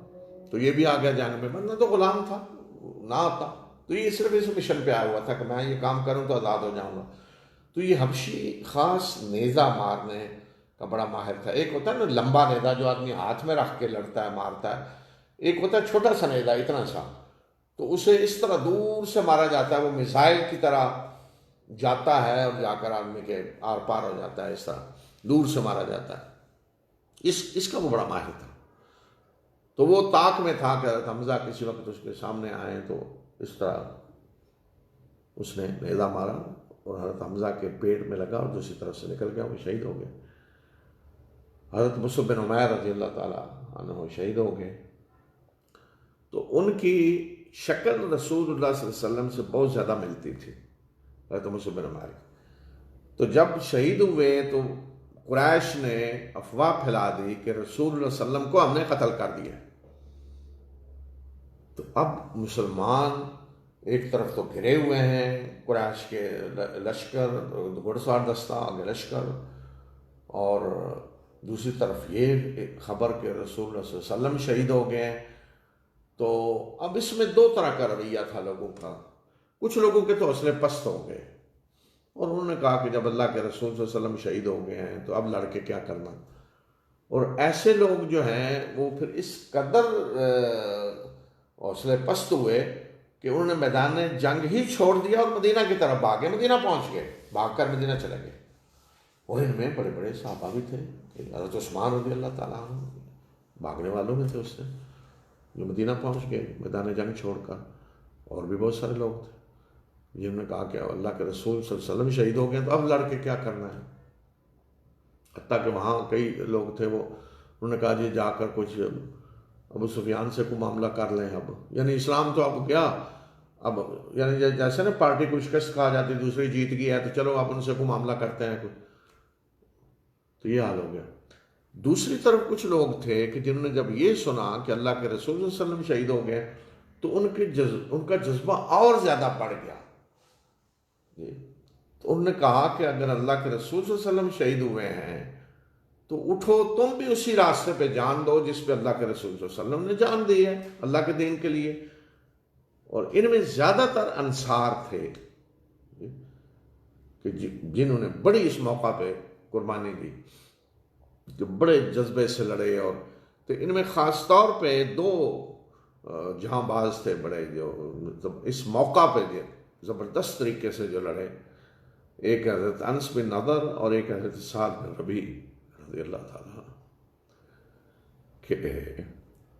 تو یہ بھی آ گیا جانب میں، ورنہ تو غلام تھا نہ ہوتا. تو یہ صرف اس مشن پہ آیا ہوا تھا کہ میں یہ کام کروں تو آزاد ہو جاؤں گا. تو یہ حبشی خاص نیزہ مارنے کا بڑا ماہر تھا. ایک ہوتا ہے نا لمبا نیزہ جو آدمی ہاتھ میں رکھ کے لڑتا ہے مارتا ہے، ایک ہوتا ہے چھوٹا سا نیزہ اتنا سا، تو اسے اس طرح دور سے مارا جاتا ہے، وہ میزائل کی طرح جاتا ہے اور جا کر آدمی کے آر پار ہو جاتا ہے، اس طرح دور سے مارا جاتا ہے. اس کا وہ بڑا ماہر تھا. تو وہ طاق میں تھا کہ حضرت حمزہ کسی وقت اس کے سامنے آئے تو اس طرح اس نے نیزہ مارا اور حضرت حمزہ کے پیٹ میں لگا اور دوسری طرف سے نکل گیا، وہ شہید ہو گئے. حضرت مصعب بن عمیر رضی اللہ تعالیٰ عنہ شہید ہو گئے. تو ان کی شکل رسول اللہ صلی اللہ علیہ وسلم سے بہت زیادہ ملتی تھی حضرت مصعب بن عمیر. تو جب شہید ہوئے تو قریش نے افواہ پھیلا دی کہ رسول اللہ صلی اللہ علیہ وسلم کو ہم نے قتل کر دیا. تو اب مسلمان ایک طرف تو گھرے ہوئے ہیں، قریش کے لشکر، گھڑ سوار دستہ، آگے لشکر، اور دوسری طرف یہ خبر کہ رسول اللہ صلی اللہ علیہ وسلم شہید ہو گئے ہیں. تو اب اس میں دو طرح کا رویہ تھا لوگوں کا. کچھ لوگوں کے تو حوصلے پست ہو گئے اور انہوں نے کہا کہ جب اللہ کے رسول صلی اللہ علیہ وسلم شہید ہو گئے ہیں تو اب لڑ کے کیا کرنا. اور ایسے لوگ جو ہیں وہ پھر اس قدر حوصلے پست ہوئے کہ انہوں نے میدان جنگ ہی چھوڑ دیا اور مدینہ کی طرف بھاگے، مدینہ پہنچ گئے، بھاگ کر مدینہ چلے گئے. اور ان میں بڑے بڑے صحابہ بھی تھے. حضرت عثمان رضی اللہ تعالیٰ عنہ بھاگنے والوں میں تھے اس سے، جو مدینہ پہنچ گئے میدان جنگ چھوڑ کر. اور بھی بہت سارے لوگ تھے جنہوں نے کہا کہ اللہ کے رسول صلی اللہ علیہ وسلم شہید ہو گئے تو اب لڑ کے کیا کرنا ہے. حتیٰ کہ وہاں کئی لوگ تھے وہ انہوں نے کہا جی جا کر کچھ ابو سفیان سے کوئی معاملہ کر لیں. اب یعنی اسلام تو اب کیا، اب یعنی جیسے نا پارٹی کو شکست کھا جاتی، دوسری جیت گئی ہے تو چلو آپ ان سے کوئی معاملہ کرتے ہیں کچھ. تو یہ حال ہو گیا. دوسری طرف کچھ لوگ تھے کہ جنہوں نے جب یہ سنا کہ اللہ کے رسول صلی اللہ علیہ وسلم شہید ہو گئے تو ان کا جذبہ اور زیادہ بڑھ گیا. تو انہوں نے کہا کہ اگر اللہ کے رسول صلی اللہ علیہ وسلم شہید ہوئے ہیں تو اٹھو تم بھی اسی راستے پہ جان دو جس پہ اللہ کے رسول صلی اللہ علیہ وسلم نے جان دی ہے اللہ کے دین کے لیے. اور ان میں زیادہ تر انصار تھے کہ جنہوں نے بڑی اس موقع پہ قربانی دی، جو بڑے جذبے سے لڑے. اور تو ان میں خاص طور پہ دو جہاں باز تھے بڑے، جو اس موقع پہ جو زبردست طریقے سے جو لڑے. ایک حضرت انس بن نضر اور ایک حضرت سعد بن ربیع رضی اللہ تعالیٰ. کہ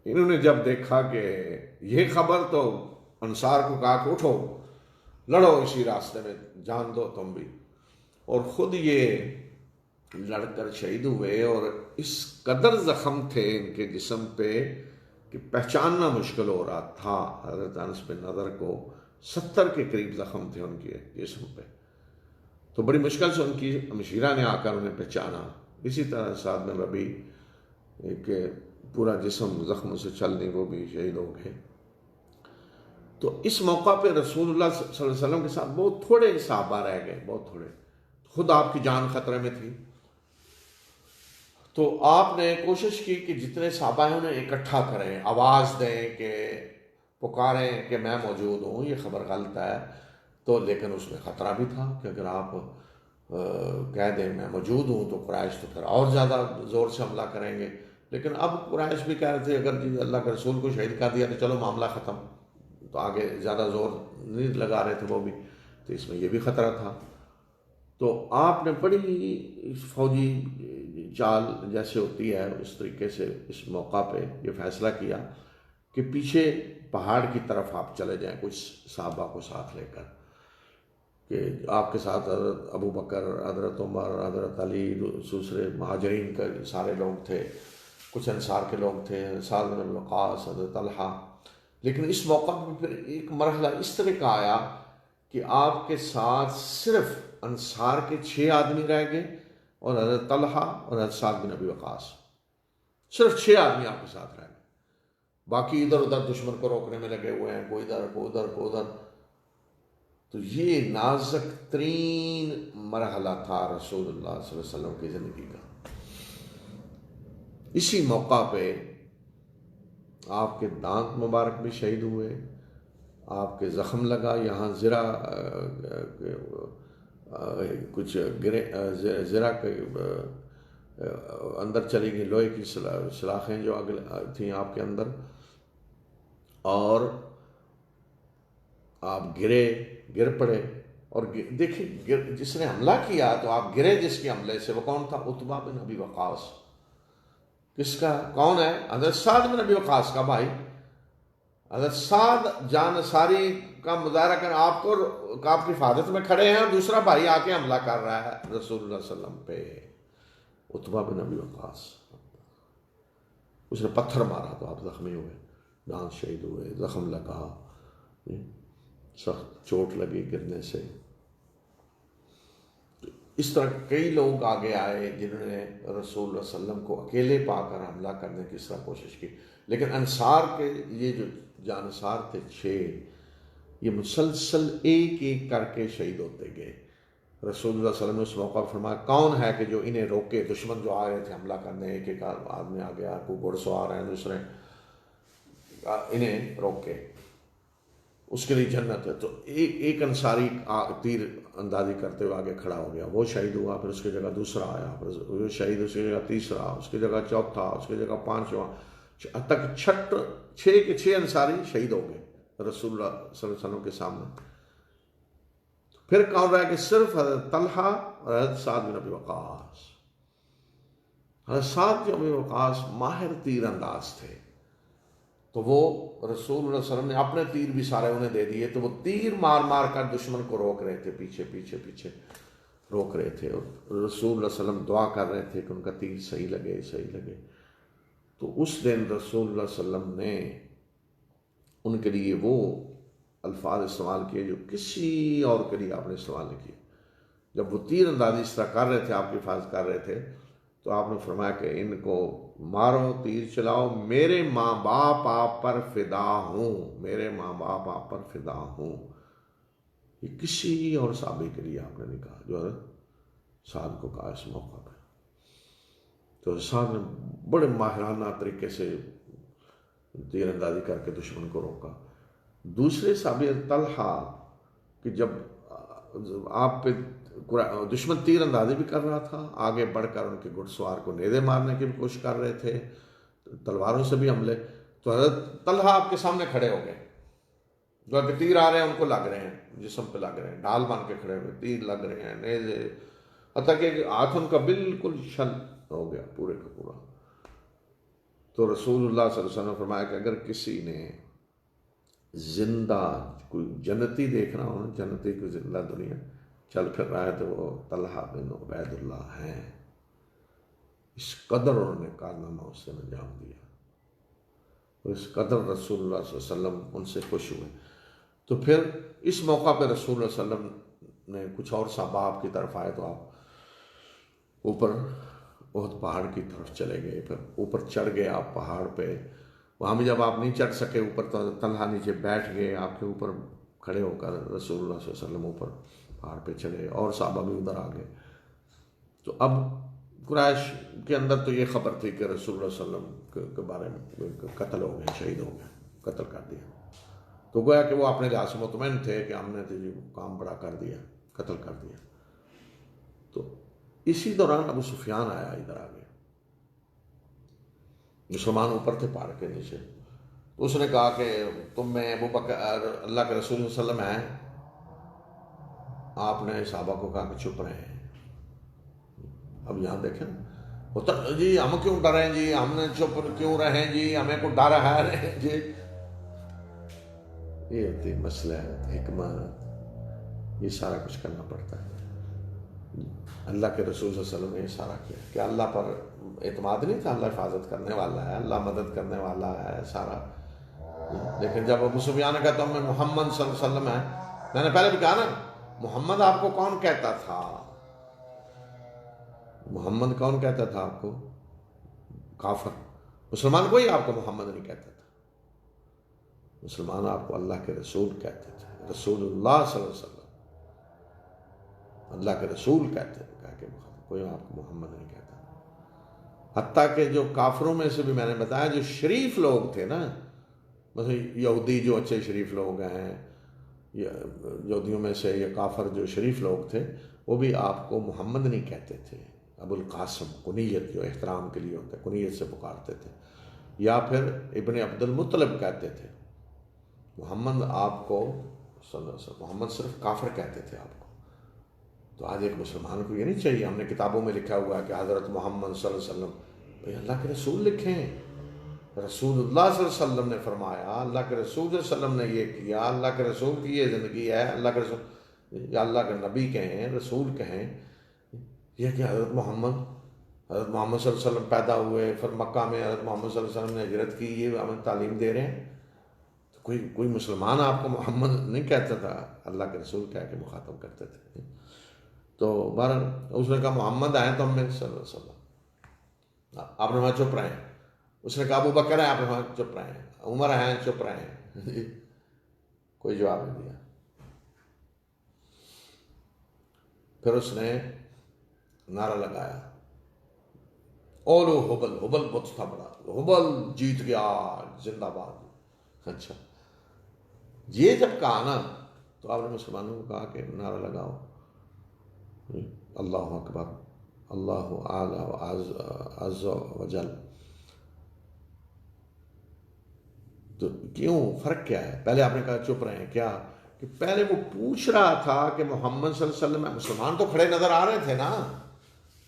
انہوں نے جب دیکھا کہ یہ خبر، تو انصار کو کہا کہ اٹھو لڑو اسی راستے میں، جان دو تم بھی. اور خود یہ لڑ کر شہید ہوئے. اور اس قدر زخم تھے ان کے جسم پہ کہ پہچاننا مشکل ہو رہا تھا. حضرت انس بن نضر کو 70 کے قریب زخم تھے ان کے جسم پہ. تو بڑی مشکل سے ان کی ہمشیرہ نے آ کر انہیں پہچانا. اسی طرح سعد بن ربیع ایک پورا جسم زخموں سے چل نہیں، وہ بھی شہید ہو گئے. تو اس موقع پہ رسول اللہ صلی اللہ علیہ وسلم کے ساتھ بہت تھوڑے صحابہ رہ گئے، بہت تھوڑے. خود آپ کی جان خطرے میں تھی. تو آپ نے کوشش کی کہ جتنے صحابہ ہیں انہیں اکٹھا کریں، آواز دیں کہ پکاریں کہ میں موجود ہوں، یہ خبر غلط ہے. تو لیکن اس میں خطرہ بھی تھا کہ اگر آپ کہہ دیں میں موجود ہوں تو قریش تو پھر اور زیادہ زور سے حملہ کریں گے. لیکن اب قریش بھی کہہ رہے تھے اگر جی اللہ کے رسول کو شہید کر دیا تو چلو معاملہ ختم، تو آگے زیادہ زور نہیں لگا رہے تھے وہ بھی. تو اس میں یہ بھی خطرہ تھا. تو آپ نے بڑی فوجی چال جیسے ہوتی ہے اس طریقے سے اس موقع پہ یہ فیصلہ کیا کہ پیچھے پہاڑ کی طرف آپ چلے جائیں کچھ صحابہ کو ساتھ لے کر. کہ آپ کے ساتھ حضرت ابو بکر، حضرت عمر، حضرت علی، دوسرے مہاجرین کے سارے لوگ تھے، کچھ انصار کے لوگ تھے، سعد بن ابی وقاص، حضرت طلحہ. لیکن اس موقع پہ پھر ایک مرحلہ اس طرح کا آیا کہ آپ کے ساتھ صرف انصار کے 6 آدمی رہ گئے اور حضرت طلحہ اور حضرت سعد بن ابی وقاص، صرف 6 آدمی آپ کے ساتھ رہ گئے. باقی ادھر ادھر دشمن کو روکنے میں لگے ہوئے ہیں، کوئی ادھر کوئی ادھر کوئی ادھر. تو یہ نازک ترین مرحلہ تھا رسول اللہ صلی اللہ علیہ وسلم کی زندگی کا. اسی موقع پہ آپ کے دانت مبارک بھی شہید ہوئے، آپ کے زخم لگا، یہاں زرہ کچھ گرے، زرہ کے اندر چلی گئی، لوہے کی سلاخیں جو تھیں آپ کے اندر، اور آپ گر پڑے. اور دیکھیں جس نے حملہ کیا تو آپ گرے جس کے حملے سے، وہ کون تھا؟ عتبہ بن ابی وقاص. کس کا؟ کون ہے؟ حضرت سعد بن ابی وقاص کا بھائی. حضرت سعد جان ساری کا مظاہرہ کر آپ کو، آپ کی حفاظت میں کھڑے ہیں، اور دوسرا بھائی آ کے حملہ کر رہا ہے رسول اللہ صلی اللہ علیہ وسلم پہ. عتبہ بن ابی وقاص، اس نے پتھر مارا تو آپ زخمی ہوئے، دانت شہید ہوئے، زخم لگا، سخت چوٹ لگی گرنے سے. اس طرح کئی لوگ آگے آئے جنہوں نے رسول اللہ صلی اللہ علیہ وسلم کو اکیلے پا کر حملہ کرنے کی اس طرح کوشش کی. لیکن انصار کے یہ جو جانصار تھے 6، یہ مسلسل ایک ایک کر کے شہید ہوتے گئے. رسول اللہ صلی اللہ علیہ وسلم نے اس موقع پر فرمایا کون ہے کہ جو انہیں روکے؟ دشمن جو آ رہے تھے حملہ کرنے، ایک ایک آدمی آ گیا، کوئی گھڑ سوار ہیں، دوسرے، انہیں روکے، اس کے لیے جنت ہے. تو ایک انصاری تیر اندازی کرتے ہوئے آگے کھڑا ہو گیا، وہ شہید ہوا. پھر اس کی جگہ دوسرا آیا، پھر وہ شہید، اس کی جگہ تیسرا، اس کی جگہ چوتھا، اس کی جگہ پانچواں، تک 6 کے 6 انصاری شہید ہو گئے رسول اللہ صلی اللہ علیہ وسلم کے سامنے. پھر کون رہا کہ صرف حضرت طلحہ اور حضرت سعد بن ابی وقاص. حضرت سعد بن ابی وقاص ماہر تیر انداز تھے، تو وہ رسول اللہ صلی اللہ علیہ وسلم نے اپنے تیر بھی سارے انہیں دے دیے، تو وہ تیر مار مار کر دشمن کو روک رہے تھے، پیچھے پیچھے پیچھے روک رہے تھے. اور رسول اللہ صلی اللہ علیہ وسلم دعا کر رہے تھے کہ ان کا تیر صحیح لگے صحیح لگے. تو اس دن رسول اللہ صلی اللہ علیہ وسلم نے ان کے لیے وہ الفاظ استعمال کیے جو کسی اور کے لیے آپ نے استعمال نہیں کیے. جب وہ تیر اندازی اس طرح کر رہے تھے، آپ کی حفاظت کر رہے تھے، تو آپ نے فرمایا کہ ان کو مارو، تیر چلاؤ، میرے ماں باپ آپ پر فدا ہوں، میرے ماں باپ آپ پر فدا ہوں. یہ کسی اور صحابی کے لیے آپ نے نہیں کہا، جو حضرت سعد کو کہا اس موقع پہ. تو سعد نے بڑے ماہرانہ طریقے سے تیر اندازی کر کے دشمن کو روکا. دوسرے صحابی طلحہ کہ جب آپ پہ دشمن تیر اندازی بھی کر رہا تھا، آگے بڑھ کر ان کے گھڑ سوار کو نیزے مارنے کی بھی کوشش کر رہے تھے، تلواروں سے بھی حملے، تو حضرت طلحہ آپ کے سامنے کھڑے ہو گئے. جو کہ تیر آ رہے ہیں ان کو لگ رہے ہیں، جسم پہ لگ رہے ہیں، ڈھال بن کے کھڑے ہوئے، تیر لگ رہے ہیں، نیزے، حتیٰ کہ ہاتھ ان کا بالکل شل ہو گیا پورے کا پورا. تو رسول اللہ صلی اللہ علیہ وسلم نے فرمایا کہ اگر کسی نے زندہ کوئی جنتی دیکھ رہا ہو نا، جنتی کوئی زندہ دنیا چل پھر رہا ہے، تو وہ طلحہ بن عبید اللہ ہیں. اس قدر انہوں نے کارنامہ اس سے انجام دیا، اور اس قدر رسول اللہ صلی اللہ علیہ وسلم ان سے خوش ہوئے. تو پھر اس موقع پہ رسول اللہ صلی اللہ علیہ وسلم نے کچھ اور صحابہ آپ کی طرف آئے، تو آپ اوپر احد پہاڑ کی طرف چلے گئے. پھر اوپر چڑھ گئے آپ پہاڑ پہ. وہاں بھی جب آپ نہیں چڑھ سکے اوپر، تو طلحہ نیچے بیٹھ گئے، آپ کے اوپر کھڑے ہو کر رسول اللہ صلی اللہ علیہ وسلم اوپر پہاڑ پہ چڑھے، اور صحابہ بھی ادھر آ گئے. تو اب قریش کے اندر تو یہ خبر تھی کہ رسول اللہ صلی اللہ علیہ وسلم کے بارے میں قتل ہو گئے، شہید ہو گئے، قتل کر دیا. تو گویا کہ وہ اپنے لحاظ سے مطمئن تھے کہ ہم نے تو یہ کام بڑا کر دیا، قتل کر دیا. تو اسی دوران ابو سفیان آیا ادھر آ گیا. مسلمان اوپر تھے پہاڑ کے نیچے. اس نے کہا کہ تم میں ابو بکر اللہ کے رسول صلی اللہ علیہ وسلم ہیں. آپ نے صحابہ کو کہا کہ چپ رہے ہیں. اب یہاں دیکھیں جی ہم کیوں ڈریں جی، ہم نے چپ کیوں رہیں جی، ہمیں کو ڈر ہے جی. یہ ہوتی مسئلہ حکمت. یہ سارا کچھ کرنا پڑتا ہے. اللہ کے رسول صلی اللہ علیہ وسلم نے یہ سارا کیا کہ اللہ پر اعتماد نہیں تھا، اللہ حفاظت کرنے والا ہے، اللہ مدد کرنے والا ہے سارا. لیکن جب ابو سفیان نے کہا تم میں محمد صلی اللہ علیہ وسلم ہے، میں نے پہلے بھی کہا نا محمد آپ کو کون کہتا تھا؟ محمد کون کہتا تھا آپ کو؟ کافر. مسلمان کوئی آپ کو محمد نہیں کہتا تھا، مسلمان آپ کو اللہ کے رسول کہتے تھے، رسول اللہ صلی اللہ علیہ وسلم، اللہ کے رسول کہتے تھے، کہا کہ کوئی آپ کو محمد نہیں کہتا. حتیٰ کہ جو کافروں میں سے بھی میں نے بتایا جو شریف لوگ تھے نا، مثلا یہودی جو اچھے شریف لوگ ہیں، یہودیوں میں سے یہ کافر جو شریف لوگ تھے وہ بھی آپ کو محمد نہیں کہتے تھے. ابو القاسم کنیت جو احترام کے لیے ہوتا ہے کنیت سے پکارتے تھے، یا پھر ابن عبد المطلب کہتے تھے. محمد آپ کو صلی اللہ علیہ وسلم محمد صرف کافر کہتے تھے آپ کو. تو آج ایک مسلمان کو یہ نہیں چاہیے، ہم نے کتابوں میں لکھا ہوا ہے کہ حضرت محمد صلی اللہ علیہ وسلم، بھئی اللہ کے رسول لکھیں، رسول اللہ صلی اللہ علیہ وسلم نے فرمایا، اللہ کے رسول صلی اللہ علیہ وسلم نے یہ کیا، اللہ کے رسول کی یہ زندگی ہے، اللہ کے رسول یا اللہ کے نبی کہیں، رسول کہیں. یہ کہ حضرت محمد صلی اللہ علیہ وسلم پیدا ہوئے، پھر مکہ میں حضرت محمد صلی اللہ علیہ وسلم نے ہجرت کی، یہ ہمیں تعلیم دے رہے ہیں. تو کوئی مسلمان آپ کو محمد نہیں کہتا تھا، اللہ کے رسول کہہ کے مخاطب کرتے تھے. تو بہرحال اس نے کہا محمد آئے تو ہم میں صلی اللہ علیہ وسلم، آپ نے وہاں چپ رہے ہیں. اس نے کہا ابو بکر ہے، آپ نے وہاں چپ رہے ہیں. عمر ہیں، چپ رہے ہیں. کوئی جواب نہیں دیا. پھر اس نے نعرہ لگایا، اولو حبل. حبل بت تھا بڑا، حبل جیت گیا، زندہ باد. اچھا یہ جب کہا نا تو آپ نے مسلمانوں کو کہا کہ نعرہ لگاؤ اللہ اکبر، اللہ اعلی عز و جل. تو کیوں فرق کیا ہے؟ پہلے آپ نے کہا چپ رہے ہیں، کیا کہ پہلے وہ پوچھ رہا تھا کہ محمد صلی اللہ علیہ وسلم، مسلمان تو کھڑے نظر آ رہے تھے نا،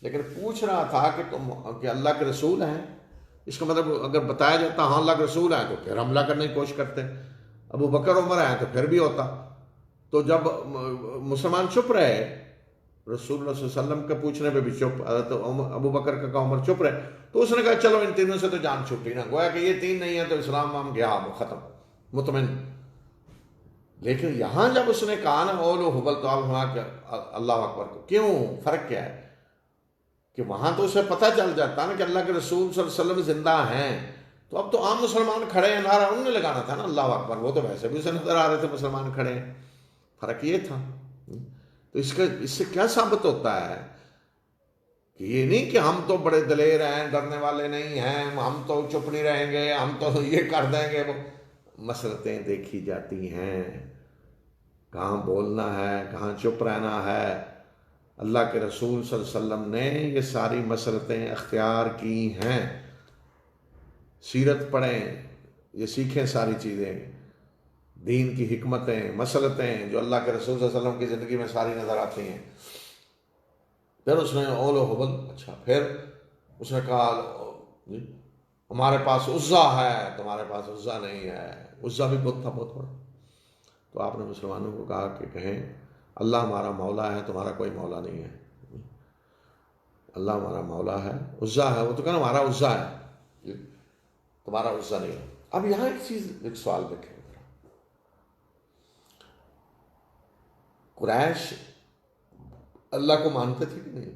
لیکن پوچھ رہا تھا کہ تم کہ اللہ کے رسول ہیں. اس کا مطلب اگر بتایا جاتا ہاں اللہ کے رسول ہیں تو پھر حملہ کرنے کی کوشش کرتے، ابو بکر عمر ہیں تو پھر بھی ہوتا. تو جب مسلمان چپ رہے، رسول اللہ صلی اللہ علیہ وسلم کے پوچھنے پہ بھی چپ، حضرت ابو بکر کا کہا عمر چپ رہے، تو اس نے کہا چلو ان تینوں سے تو جان چھوٹی نا، گویا کہ یہ تین نہیں ہے تو اسلام ہم گیا ختم مطمئن. لیکن یہاں جب اس نے کہا نا اولو حبل، تو آپ وہاں اللہ اکبر کو کیوں فرق کیا ہے؟ کہ وہاں تو اسے پتہ چل جاتا نا کہ اللہ کے رسول صلی اللہ علیہ وسلم زندہ ہیں. تو اب تو عام مسلمان کھڑے ہیں، نعرہ انہوں نے لگانا تھا نا اللہ اکبر. وہ تو ویسے بھی اسے نظر آ رہے تھے مسلمان کھڑے ہیں. فرق یہ تھا. تو اس سے کیا ثابت ہوتا ہے کہ یہ نہیں کہ ہم تو بڑے دلیر ہیں، ڈرنے والے نہیں ہیں، ہم تو چپ نہیں رہیں گے، ہم تو یہ کر دیں گے. وہ مسلطیں دیکھی جاتی ہیں، کہاں بولنا ہے، کہاں چپ رہنا ہے. اللہ کے رسول صلی اللہ علیہ وسلم نے یہ ساری مسلطیں اختیار کی ہیں. سیرت پڑھیں، یہ سیکھیں ساری چیزیں، دین کی حکمتیں، مسلطیں جو اللہ کے رسول صلی اللہ علیہ وسلم کی زندگی میں ساری نظر آتی ہیں. پھر اس نے اولو حبل. اچھا پھر اس نے کہا ہمارے پاس عزا ہے، تمہارے پاس عزا نہیں ہے. عزا بھی بت تھا بہت بڑا. تو آپ نے مسلمانوں کو کہا کہ کہیں اللہ ہمارا مولا ہے، تمہارا کوئی مولا نہیں ہے. اللہ ہمارا مولا ہے، عزا ہے. وہ تو کہنا ہمارا عزا ہے، تمہارا عزا نہیں ہے. اب یہاں ایک سوال دیکھیں، قریش اللہ کو مانتے تھے کہ نہیں؟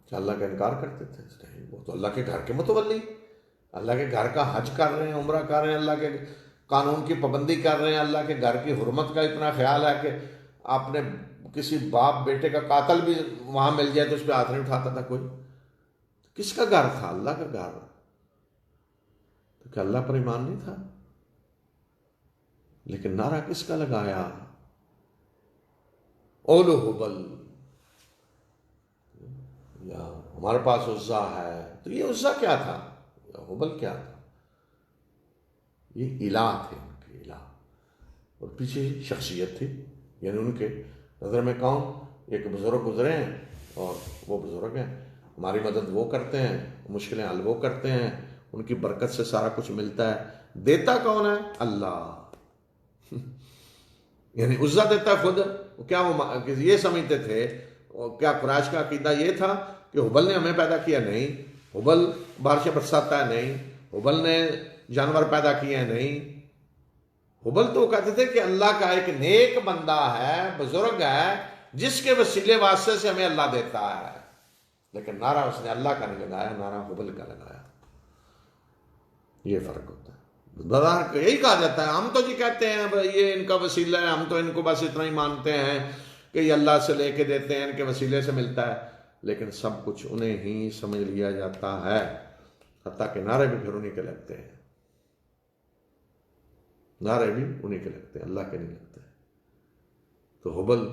کیا اللہ کا انکار کرتے تھے؟ نہیں، وہ تو اللہ کے گھر کے متولی، اللہ کے گھر کا حج کر رہے ہیں، عمرہ کر رہے ہیں، اللہ کے قانون کی پابندی کر رہے ہیں. اللہ کے گھر کی حرمت کا اتنا خیال ہے کہ آپ نے کسی باپ بیٹے کا قاتل بھی وہاں مل جائے تو اس پہ ہاتھ نہیں اٹھاتا تھا کوئی. کس کا گھر تھا؟ اللہ کا گھر. تو کیا اللہ پر ایمان نہیں تھا؟ لیکن نعرہ کس کا لگایا؟ اولو حبل، یا ہمارے پاس عزا ہے. تو یہ عزا کیا تھا؟ حبل کیا تھا؟ یہ الہ تھے، ان کے الہ. اور پیچھے شخصیت تھی، یعنی ان کے نظر میں کون؟ ایک بزرگ گزرے ہیں اور وہ بزرگ ہیں، ہماری مدد وہ کرتے ہیں، مشکلیں حل وہ کرتے ہیں، ان کی برکت سے سارا کچھ ملتا ہے. دیتا کون ہے؟ اللہ. یعنی عزا دیتا ہے خود. کیا وہ یہ سمجھتے تھے، کیا قریش کا عقیدہ یہ تھا کہ حبل نے ہمیں پیدا کیا؟ نہیں. حبل بارشیں برساتا ہے؟ نہیں. حبل نے جانور پیدا کیے ہیں؟ نہیں. حبل تو وہ کہتے تھے کہ اللہ کا ایک نیک بندہ ہے، بزرگ ہے، جس کے وسیلے واسطے سے ہمیں اللہ دیتا ہے. لیکن نعرہ اس نے اللہ کا نہیں لگایا، نعرہ حبل کا لگایا. یہ فرق ہوتا ہے. بظاہر یہی کہا جاتا ہے، ہم تو جی کہتے ہیں یہ ان کا وسیلہ ہے، ہم تو ان کو بس اتنا ہی مانتے ہیں کہ یہ اللہ سے لے کے دیتے ہیں، ان کے وسیلے سے ملتا ہے. لیکن سب کچھ انہیں ہی سمجھ لیا جاتا ہے، حتیٰ کہ نعرے بھی پھر انہیں کے لگتے ہیں. نعرے بھی انہیں کے لگتے ہیں، اللہ کے نہیں لگتے. تو حبل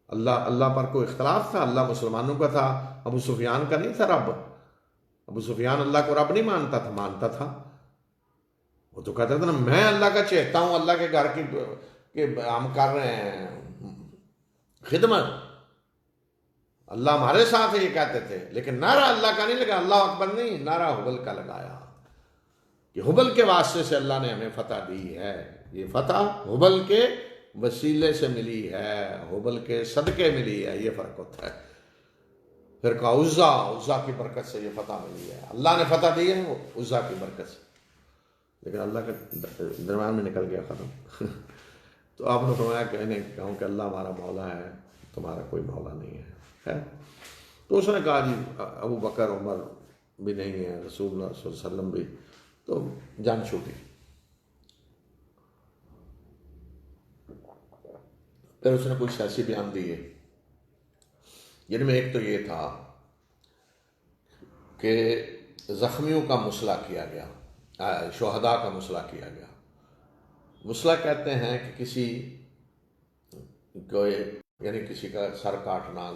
اللہ پر کوئی اختلاف تھا؟ اللہ مسلمانوں کا تھا، ابو سفیان کا نہیں تھا رب. ابو سفیان اللہ کو رب نہیں مانتا تھا، مانتا تھا. وہ تو کہتا تھا نا میں اللہ کا چہتا ہوں، اللہ کے گھر کی ہم کر رہے ہیں خدمت، اللہ ہمارے ساتھ ہے، یہ کہتے تھے. لیکن نعرہ اللہ کا نہیں لگا، اللہ اکبر نہیں، نعرہ حبل کا لگایا کہ حبل کے واسطے سے اللہ نے ہمیں فتح دی ہے. یہ فتح حبل کے وسیلے سے ملی ہے، حبل کے صدقے ملی ہے. یہ فرق ہوتا ہے. پھر کہا عزا کی برکت سے یہ فتح ملی ہے. اللہ نے فتح دی ہے وہ عزا کی برکت سے، لیکن اللہ کے درمیان میں نکل گیا، ختم. تو آپ نے فرمایا کہ انہیں کہوں کہ اللہ ہمارا مولا ہے، تمہارا کوئی مولا نہیں ہے. تو اس نے کہا جی ابو بکر عمر بھی نہیں ہے، رسول اللہ صلی اللہ علیہ وسلم بھی. تو جان چھوٹی. پھر اس نے کچھ سیاسی بیان دیے، جن میں ایک تو یہ تھا کہ زخمیوں کا مسئلہ کیا گیا، شہداء کا مسئلہ کیا گیا. مسئلہ کہتے ہیں کہ کسی کو یعنی کسی کا سر کاٹنا،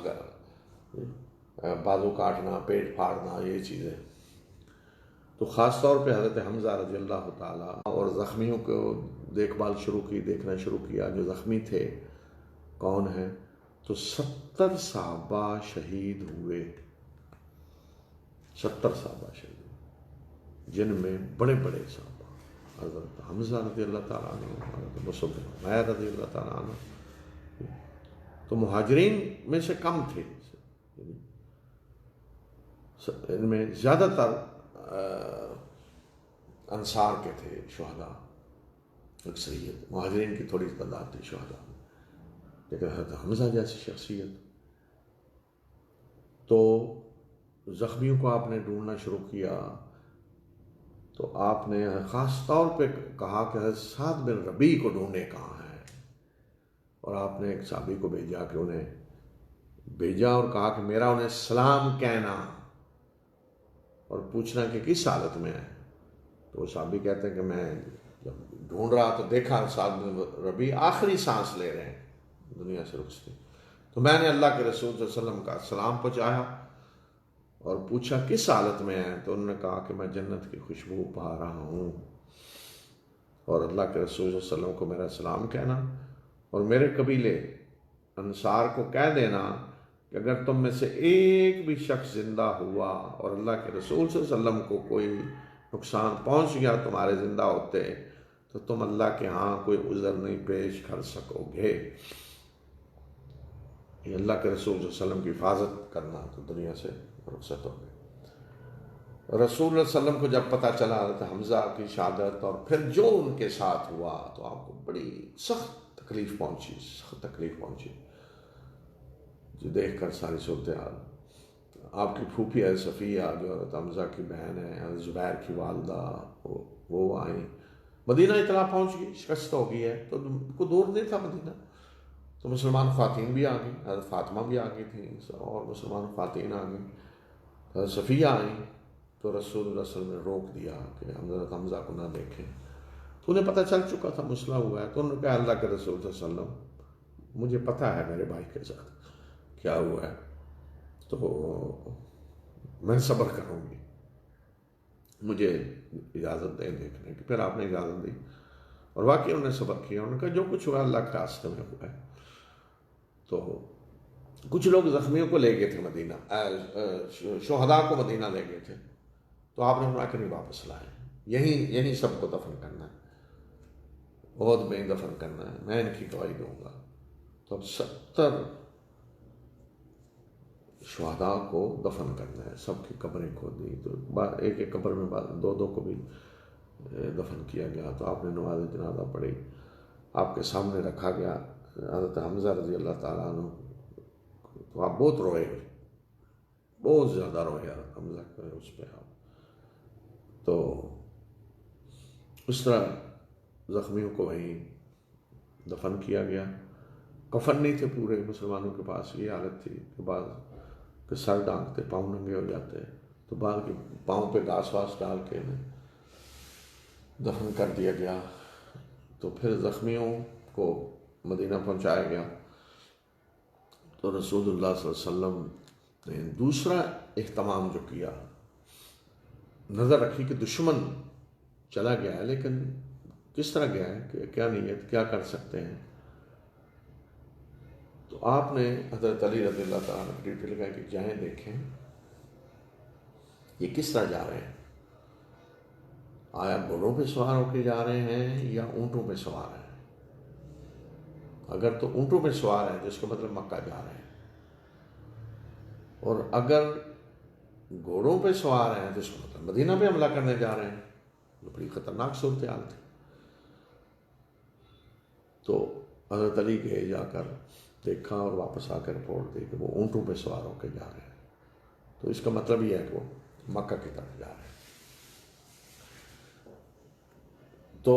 بازو کاٹنا، پیٹ پھاڑنا، یہ چیزیں. تو خاص طور پہ حضرت حمزہ رضی اللہ تعالیٰ اور زخمیوں کو دیکھنا شروع کیا. جو زخمی تھے کون ہیں؟ تو 70 صحابہ شہید ہوئے. 70 صحابہ شہید ہوئے، جن میں بڑے بڑے صحابہ حضرت حمزہ رضی اللہ تعالیٰ عنہ، حضرت مصعب بن عمیر رضی اللہ تعالیٰ عنہ. تو مہاجرین میں سے کم تھے، ان میں زیادہ تر انصار کے تھے شہداء. اکثریت مہاجرین کی تھوڑی تعداد تھی شہداء. لیکن حضرت حمزہ جیسی شخصیت. تو زخمیوں کو آپ نے ڈھونڈنا شروع کیا. تو آپ نے خاص طور پہ کہا کہ حضرت سعد بن ربیع کو ڈھونڈے کہاں ہیں. اور آپ نے ایک صحابی کو بھیجا اور کہا کہ میرا انہیں سلام کہنا اور پوچھنا کہ کس حالت میں ہے. تو وہ صحابی کہتے ہیں کہ میں جب ڈھونڈ رہا تو دیکھا سعد بن ربیع آخری سانس لے رہے ہیں، دنیا سے رخصت. تو میں نے اللہ کے رسول صلی اللہ علیہ وسلم کا سلام پہنچایا اور پوچھا کس حالت میں ہے. تو انہوں نے کہا کہ میں جنت کی خوشبو پا رہا ہوں. اور اللہ کے رسول صلی اللہ علیہ وسلم کو میرا سلام کہنا اور میرے قبیلے انصار کو کہہ دینا کہ اگر تم میں سے ایک بھی شخص زندہ ہوا اور اللہ کے رسول صلی اللہ علیہ وسلم کو کوئی نقصان پہنچ گیا تمہارے زندہ ہوتے، تو تم اللہ کے ہاں کوئی عذر نہیں پیش کر سکو گے. یہ اللہ کے رسول صلی اللہ علیہ وسلم کی حفاظت کرنا. تو دنیا سے رخصت ہو گئے. رسول اللہ علیہ وسلم کو جب پتہ چلا حضرت حمزہ کی شہادت اور پھر جو ان کے ساتھ ہوا، تو آپ کو بڑی سخت تکلیف پہنچی جو دیکھ کر ساری صورتحال. آپ کی پھوپھی حضرت صفیہ جو حضرت حمزہ کی بہن ہے، حضرت زبیر کی والدہ، وہ آئیں. مدینہ اطلاع پہنچ گئی شکست ہو گئی ہے، تو کو دور نہیں تھا مدینہ. تو مسلمان خواتین بھی آ گئیں، حضرت فاطمہ بھی آ گئی تھیں اور مسلمان خواتین آ گئیں. حضرت صفیہ آئیں. تو رسول اللہ صلی اللہ علیہ وسلم نے روک دیا کہ حضرت حمزہ کو نہ دیکھیں. تو انہیں پتہ چل چکا تھا مسئلہ ہوا ہے. تو انہوں نے کہا اللہ کے رسول صلی اللہ علیہ وسلم مجھے پتہ ہے میرے بھائی کے ساتھ کیا ہوا ہے، تو میں صبر کروں گی، مجھے اجازت دیں دیکھنے کی. پھر آپ نے اجازت دی اور واقعی انہوں نے صبر کیا. انہوں نے کہا جو کچھ ہوا اللہ کے راستے میں ہوا ہے. تو کچھ لوگ زخمیوں کو لے گئے تھے مدینہ، شہداء کو مدینہ لے گئے تھے. تو آپ نے فرمایا کہ نہیں، واپس لائیں، یہیں سب کو دفن کرنا ہے. عہد میں ہی دفن کرنا ہے، میں ان کی گواہی دوں گا۔ تو اب 70 شہداء کو دفن کرنا ہے، سب کی قبریں کھودی، تو ایک ایک قبر میں 2 کو بھی دفن کیا گیا۔ تو آپ نے نماز جنازہ پڑھی، آپ کے سامنے رکھا گیا حضرت حمزہ رضی اللہ تعالیٰ عنہ، تو آپ بہت روئے، بہت زیادہ روئے حضرت حمزہ کے اس پہ آپ۔ تو اس طرح زخمیوں کو وہیں دفن کیا گیا۔ کفن نہیں تھے پورے مسلمانوں کے پاس، یہ حالت تھی کہ بعض کے سر ڈانکتے، پاؤں ننگے ہو جاتے، تو بعض کے پاؤں پہ گھاس واس ڈال کے دفن کر دیا گیا۔ تو پھر زخمیوں کو مدینہ پہنچایا گیا۔ تو رسول اللہ صلی اللہ علیہ وسلم نے دوسرا اہتمام جو کیا، نظر رکھی کہ دشمن چلا گیا ہے، لیکن کس طرح گیا ہے، کہ کیا نیت، کیا کر سکتے ہیں۔ تو آپ نے حضرت علی رضی اللہ تعالیٰ نے ڈیوٹی لگائی کہ جائیں دیکھیں یہ کس طرح جا رہے ہیں، آیا گھوڑوں پہ سوار ہو کے جا رہے ہیں یا اونٹوں پہ سوار ہیں؟ اگر تو اونٹوں پہ سوار ہیں تو اس کا مطلب مکہ جا رہے ہیں، اور اگر گھوڑوں پہ سوار ہیں تو اس کا مطلب مدینہ پہ حملہ کرنے جا رہے ہیں۔ یہ بڑی خطرناک صورتحال تھی۔ تو حضرت علی گئے، جا کر دیکھا اور واپس آ کر رپورٹ دی کہ وہ اونٹوں پہ سوار ہو کے جا رہے ہیں، تو اس کا مطلب یہ ہے کہ وہ مکہ کی طرف جا رہے ہیں۔ تو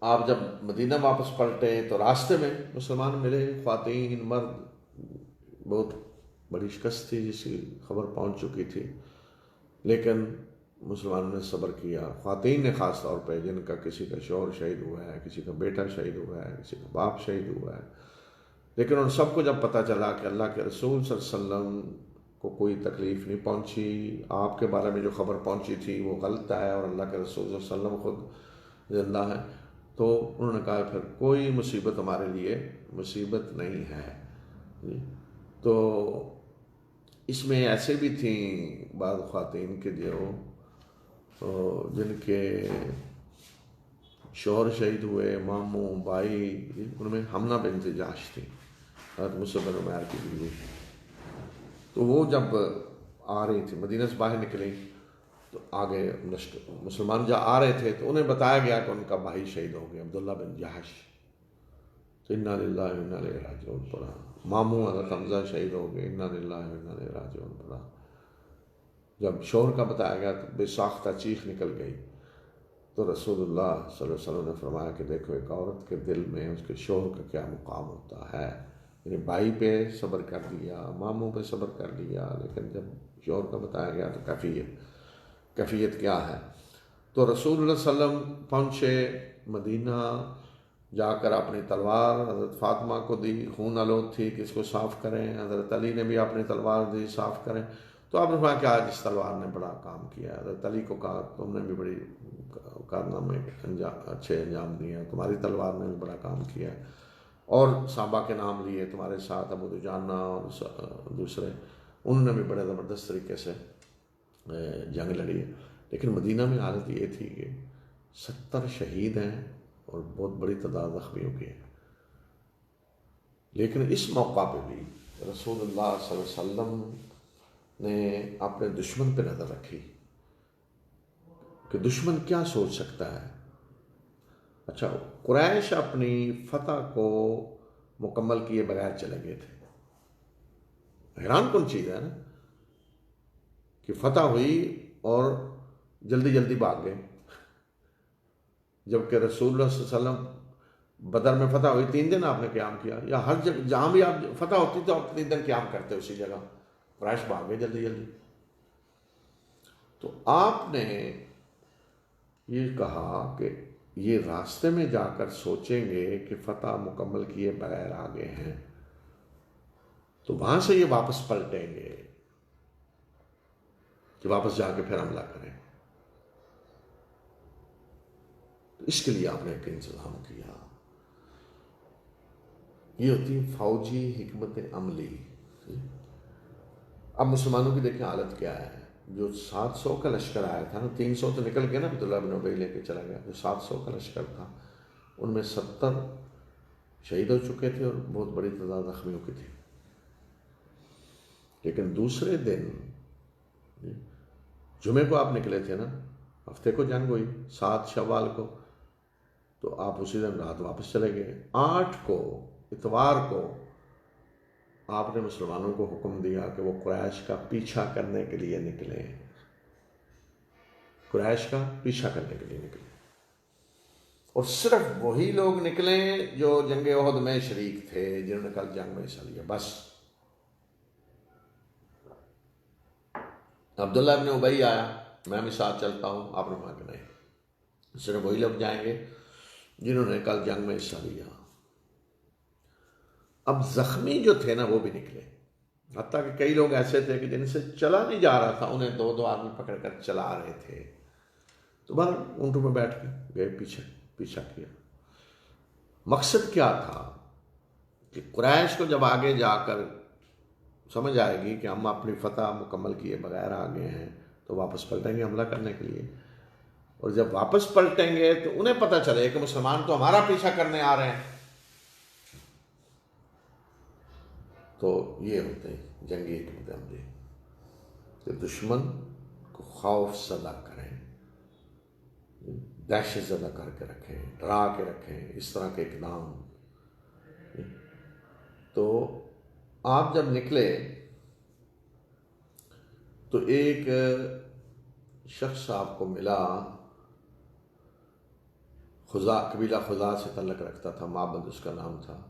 آپ جب مدینہ واپس پلٹے تو راستے میں مسلمان ملے، خواتین، مرد، بہت بڑی شکست تھی جس کی خبر پہنچ چکی تھی، لیکن مسلمانوں نے صبر کیا۔ خواتین نے خاص طور پہ، جن کا کسی کا شوہر شہید ہوا ہے، کسی کا بیٹا شہید ہوا ہے، کسی کا باپ شہید ہوا ہے، لیکن ان سب کو جب پتہ چلا کہ اللہ کے رسول صلی اللہ علیہ وسلم کو کوئی تکلیف نہیں پہنچی، آپ کے بارے میں جو خبر پہنچی تھی وہ غلط ہے اور اللہ کے رسول صلی اللہ علیہ وسلم خود زندہ ہے، تو انہوں نے کہا پھر کوئی مصیبت ہمارے لیے مصیبت نہیں ہے۔ تو اس میں ایسے بھی تھیں بعض خواتین کے جن کے شوہر شہید ہوئے، ماموں، بھائی، ان میں حمنہ بنت جاش تھی، حضرت مصعب بن عمیر کی بیوی۔ تو وہ جب آ رہی تھی، مدینہ سے باہر نکلی تو آگے مسلمان جہاں آ رہے تھے تو انہیں بتایا گیا کہ ان کا بھائی شہید ہو گیا، عبداللہ بن جہش۔ تو انا للہ و انا الیہ راجعون پڑھا، ماموں حضرت حمزہ شہید ہو گئے، انا للہ و انا الیہ راجعون پڑھا۔ جب شوہر کا بتایا گیا تو بے ساختہ چیخ نکل گئی۔ تو رسول اللہ صلی اللہ علیہ وسلم نے فرمایا کہ دیکھو ایک عورت کے دل میں اس کے شوہر کا کیا مقام ہوتا ہے، یعنی بھائی پہ صبر کر لیا، ماموں پہ صبر کر لیا، لیکن جب شوہر کا بتایا گیا تو کیفیت کیا ہے۔ تو رسول اللہ صلی اللہ علیہ وسلم پہنچے مدینہ، جا کر اپنی تلوار حضرت فاطمہ کو دی، خون آلود تھی کہ اس کو صاف کریں، حضرت علی نے بھی اپنی تلوار دی صاف کریں۔ تو آپ نے فرمایا کہ آج اس تلوار نے بڑا کام کیا۔ حضرت علی کو کہا تم نے بھی بڑی کارنامے اچھے انجام دیے، تمہاری تلوار نے بھی بڑا کام کیا، اور صحابہ کے نام لیے تمہارے ساتھ، ابو دجانہ اور دوسرے، انہوں نے بھی بڑے زبردست طریقے سے جنگ لڑی ہے۔ لیکن مدینہ میں حالت یہ تھی کہ 70 شہید ہیں اور بہت بڑی تعداد زخمیوں کی ہے۔ لیکن اس موقع پہ بھی رسول اللہ صلی اللہ علیہ وسلم نے اپنے دشمن پہ نظر رکھی کہ دشمن کیا سوچ سکتا ہے۔ اچھا، قریش اپنی فتح کو مکمل کیے بغیر چلے گئے تھے۔ حیران کن چیز ہے نا کہ فتح ہوئی اور جلدی جلدی بھاگ گئے، جبکہ رسول اللہ صلی اللہ علیہ وسلم بدر میں فتح ہوئی 3 دن آپ نے قیام کیا، یا ہر جگہ جہاں بھی آپ فتح ہوتی تو آپ 3 دن قیام کرتے اسی جگہ، قریش بھاگ گئے جلدی جلدی۔ تو آپ نے یہ کہا کہ یہ راستے میں جا کر سوچیں گے کہ فتح مکمل کیے بغیر آگے ہیں، تو وہاں سے یہ واپس پلٹیں گے کہ واپس جا کے پھر حملہ کریں۔ تو اس کے لیے آپ نے ایک انتظام کیا۔ یہ ہوتی ہے فوجی حکمت عملی۔ اب مسلمانوں کی دیکھیں حالت کیا ہے، جو 700 کا لشکر آیا تھا نا، 300 تو نکل کے نا عبداللہ بن ابی لے کے چلا گیا، جو 700 کا لشکر تھا ان میں 70 شہید ہو چکے تھے اور بہت بڑی تعداد زخمی ہو کی تھی. لیکن دوسرے دن جمعے کو آپ نکلے تھے نا، ہفتے کو جنگ ہوئی 7 شوال کو، تو آپ اسی دن رات واپس چلے گئے. 8 کو اتوار کو آپ نے مسلمانوں کو حکم دیا کہ وہ قریش کا پیچھا کرنے کے لیے نکلیں، قریش کا پیچھا کرنے کے لیے نکلیں، اور صرف وہی لوگ نکلیں جو جنگ احد میں شریک تھے، جنہوں نے کل جنگ میں حصہ لیا. بس عبداللہ ابن ابی آیا، میں بھی ساتھ چلتا ہوں، آپ نے کہا کہ نہیں، صرف وہی لوگ جائیں گے جنہوں نے کل جنگ میں حصہ لیا. اب زخمی جو تھے نا وہ بھی نکلے، حتیٰ کہ کئی لوگ ایسے تھے کہ جن سے چلا نہیں جا رہا تھا، انہیں 2 آدمی پکڑ کر چلا رہے تھے، تو باہر اونٹوں میں بیٹھ کے گئے، پیچھا کیا. مقصد کیا تھا کہ قریش کو جب آگے جا کر سمجھ آئے گی کہ ہم اپنی فتح مکمل کیے بغیر آگے ہیں تو واپس پلٹیں گے حملہ کرنے کے لیے، اور جب واپس پلٹیں گے تو انہیں پتہ چلے کہ مسلمان تو ہمارا پیچھا کرنے آ رہے ہیں. تو یہ ہوتے ہیں جنگی حکمت عملی کہ دشمن کو خوف زدہ کریں، دہشت زدہ کر کے رکھیں، ڈرا کے رکھیں، اس طرح کے اقدام. تو آپ جب نکلے تو ایک شخص آپ کو ملا، قبیلہ خزاع سے تعلق رکھتا تھا، معبد اس کا نام تھا.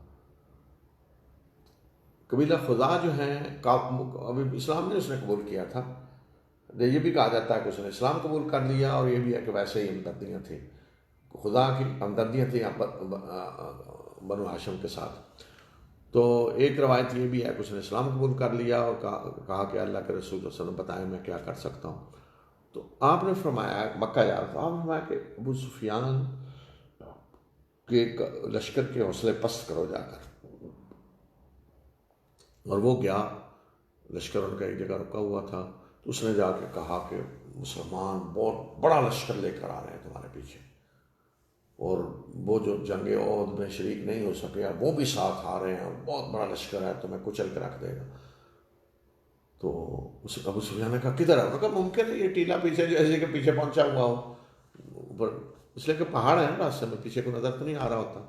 قبیلہ خزاع جو ہیں ابھی اسلام نے اس نے قبول کیا تھا، یہ بھی کہا جاتا ہے کہ اس نے اسلام قبول کر لیا، اور یہ بھی ہے کہ ویسے ہی ہمدردیاں تھیں، خزاع کی ہمدردیاں تھیں بنو ہاشم کے ساتھ. تو ایک روایت یہ بھی ہے کہ اس نے اسلام قبول کر لیا اور کہا کہ اللہ کے رسول صلی اللہ علیہ وسلم بتائیں میں کیا کر سکتا ہوں. تو آپ نے فرمایا، مکہ جا رہا تھا، آپ نے فرمایا کہ ابو سفیان کے لشکر کے حوصلے پست کرو جا کر. اور وہ گیا، لشکر ان کا ایک جگہ رکا ہوا تھا، تو اس نے جا کے کہا کہ مسلمان بہت بڑا لشکر لے کر آ رہے ہیں تمہارے پیچھے، اور وہ جو جنگ احد میں شریک نہیں ہو سکے وہ بھی ساتھ آ رہے ہیں، اور بہت بڑا لشکر ہے، تمہیں کچل کے رکھ دے گا. تو ابو سفیان نے کہا کدھر ہے؟ انہوں نے کہا ممکن ہے یہ ٹیلا پیچھے جو ایسے کے پیچھے پہنچا ہوا ہو اوپر، اس لیے کہ پہاڑ ہے نا راستے میں، پیچھے کو نظر تو نہیں آ رہا ہوتا.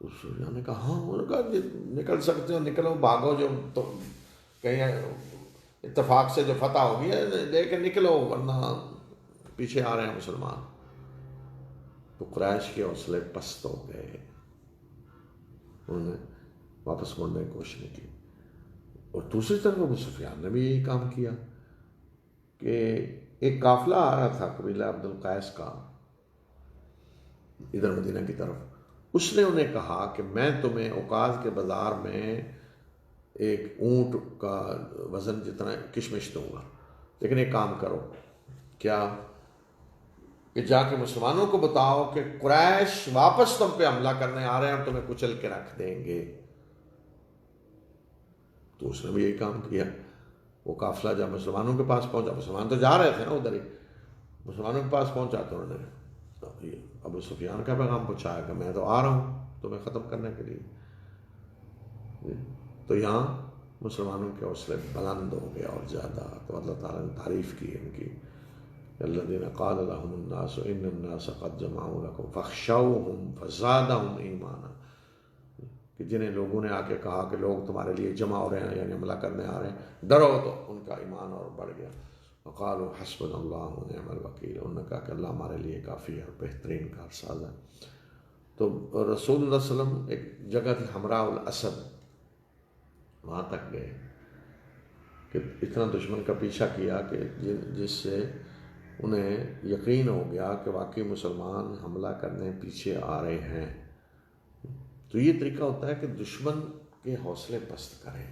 تو سفیان نے کہا ہاں. انہوں نے کہا نکل سکتے ہو نکلو، بھاگو، جو تو کہیں اتفاق سے جو فتح ہوگی لے کے نکلو، ورنہ پیچھے آ رہے ہیں مسلمان. تو قریش کے حوصلے پست ہو گئے، انہوں نے واپس مڑنے کی کوشش نہیں کی. اور دوسری طرف ابو سفیان نے بھی یہی کام کیا کہ ایک قافلہ آ رہا تھا قبیلہ عبد القیس کا ادھر مدینہ کی طرف. اس نے انہیں کہا کہ میں تمہیں اوقاز کے بازار میں ایک اونٹ کا وزن جتنا کشمش دوں گا، لیکن ایک کام کرو، کیا کہ جا کے مسلمانوں کو بتاؤ کہ قریش واپس تم پہ حملہ کرنے آ رہے ہیں اور تمہیں کچل کے رکھ دیں گے. تو اس نے بھی یہی کام کیا. وہ قافلہ جب مسلمانوں کے پاس پہنچا، مسلمان تو جا رہے تھے نا ادھر ہی، مسلمانوں کے پاس پہنچا تو انہوں نے ابو سفیان کا پیغام پہنچایا کہ میں تو آ رہا ہوں تمہیں ختم کرنے کے لیے. تو یہاں مسلمانوں کے حوصلے بلند ہو گیا اور زیادہ. تو اللہ تعالیٰ نے تعریف کی ان کی، الذین قال لهم الناس ان الناس قد جمعوا لكم فاخشوهم فزادهم ایمانا، کہ جنہیں لوگوں نے آ کے کہا کہ لوگ تمہارے لیے جمع ہو رہے ہیں، یعنی حملہ کرنے آ رہے ہیں، ڈرو، تو ان کا ایمان اور بڑھ گیا. وقالوا حسبنا اللہ ونعم الوکیل، انہوں نے کہا کہ اللہ ہمارے لیے کافی ہے اور بہترین کارساز ہے. تو رسول اللہ صلی اللہ علیہ وسلم ایک جگہ تھی حمراء الاسد، وہاں تک گئے کہ اتنا دشمن کا پیچھا کیا کہ جس سے انہیں یقین ہو گیا کہ واقعی مسلمان حملہ کرنے پیچھے آ رہے ہیں. تو یہ طریقہ ہوتا ہے کہ دشمن کے حوصلے پست کریں.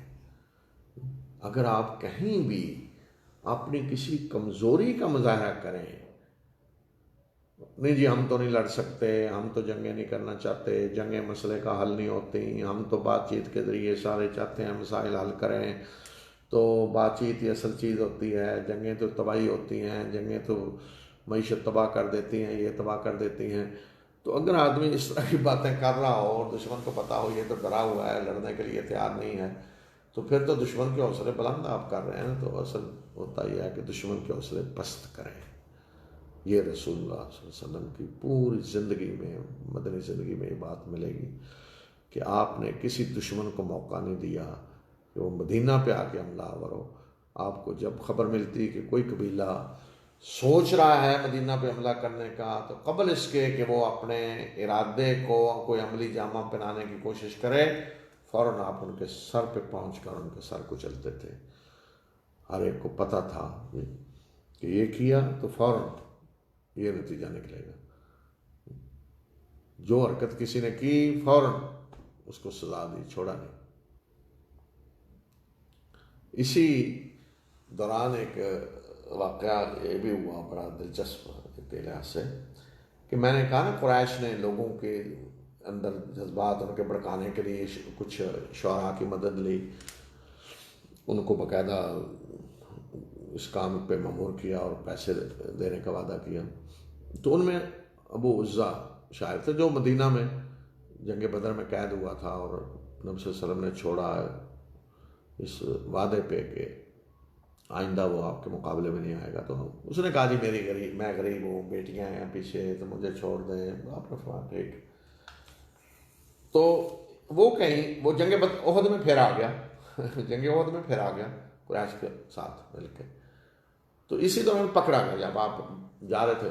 اگر آپ کہیں بھی اپنی کسی کمزوری کا مظاہرہ کریں، نہیں جی ہم تو نہیں لڑ سکتے، ہم تو جنگیں نہیں کرنا چاہتے، جنگیں مسئلے کا حل نہیں ہوتی، ہم تو بات چیت کے ذریعے سارے چاہتے ہیں مسائل حل کریں، تو بات چیت ہی اصل چیز ہوتی ہے، جنگیں تو تباہی ہوتی ہیں، جنگیں تو معیشت تباہ کر دیتی ہیں، یہ تباہ کر دیتی ہیں۔ تو اگر آدمی اس طرح کی باتیں کر رہا ہو اور دشمن کو پتہ ہو یہ تو ڈرا ہوا ہے، لڑنے کے لیے تیار نہیں ہے، تو پھر تو دشمن کے حوصلے بلند آپ کر رہے ہیں۔ تو اصل ہوتا یہ ہے کہ دشمن کے حوصلے پست کریں۔ یہ رسول اللہ صلی اللہ علیہ وسلم کی پوری زندگی میں، مدنی زندگی میں یہ بات ملے گی کہ آپ نے کسی دشمن کو موقع نہیں دیا کہ وہ مدینہ پہ آ کے حملہ آور ہو۔ آپ کو جب خبر ملتی کہ کوئی قبیلہ سوچ رہا ہے مدینہ پہ حملہ کرنے کا، تو قبل اس کے کہ وہ اپنے ارادے کو کوئی عملی جامہ پہنانے کی کوشش کرے، فوراً آپ ان کے سر پہ پہنچ کر ان کے سر کچلتے تھے۔ ہر ایک کو پتہ تھا کہ یہ کیا تو فوراً یہ نتیجہ نکلے گا، جو حرکت کسی نے کی فوراً اس کو سزا دی، چھوڑا نہیں۔ اسی دوران ایک واقعہ یہ بھی ہوا بڑا دلچسپ کے لحاظ سے کہ میں نے کہا نا قریش نے لوگوں کے اندر جذبات ان کے بھڑکانے کے لیے کچھ شعراء کی مدد لی، ان کو باقاعدہ اس کام پہ مأمور کیا اور پیسے دینے کا وعدہ کیا۔ تو ان میں ابو عزا شاعر تھے جو مدینہ میں جنگ بدر میں قید ہوا تھا، اور نبی صلی اللہ علیہ وسلم نے چھوڑا اس وعدے پہ کہ آئندہ وہ آپ کے مقابلے میں نہیں آئے گا۔ تو اس نے کہا جی میں غریب ہوں، بیٹیاں ہیں پیچھے، تو مجھے چھوڑ دیں۔ آپ نے فرمایا ٹھیک۔ تو وہ جنگ احد میں پھر آ گیا، جنگ احد میں پھر آ گیا قریش کے ساتھ مل کے۔ تو اسی دوران پکڑا گیا، جب آپ جا رہے تھے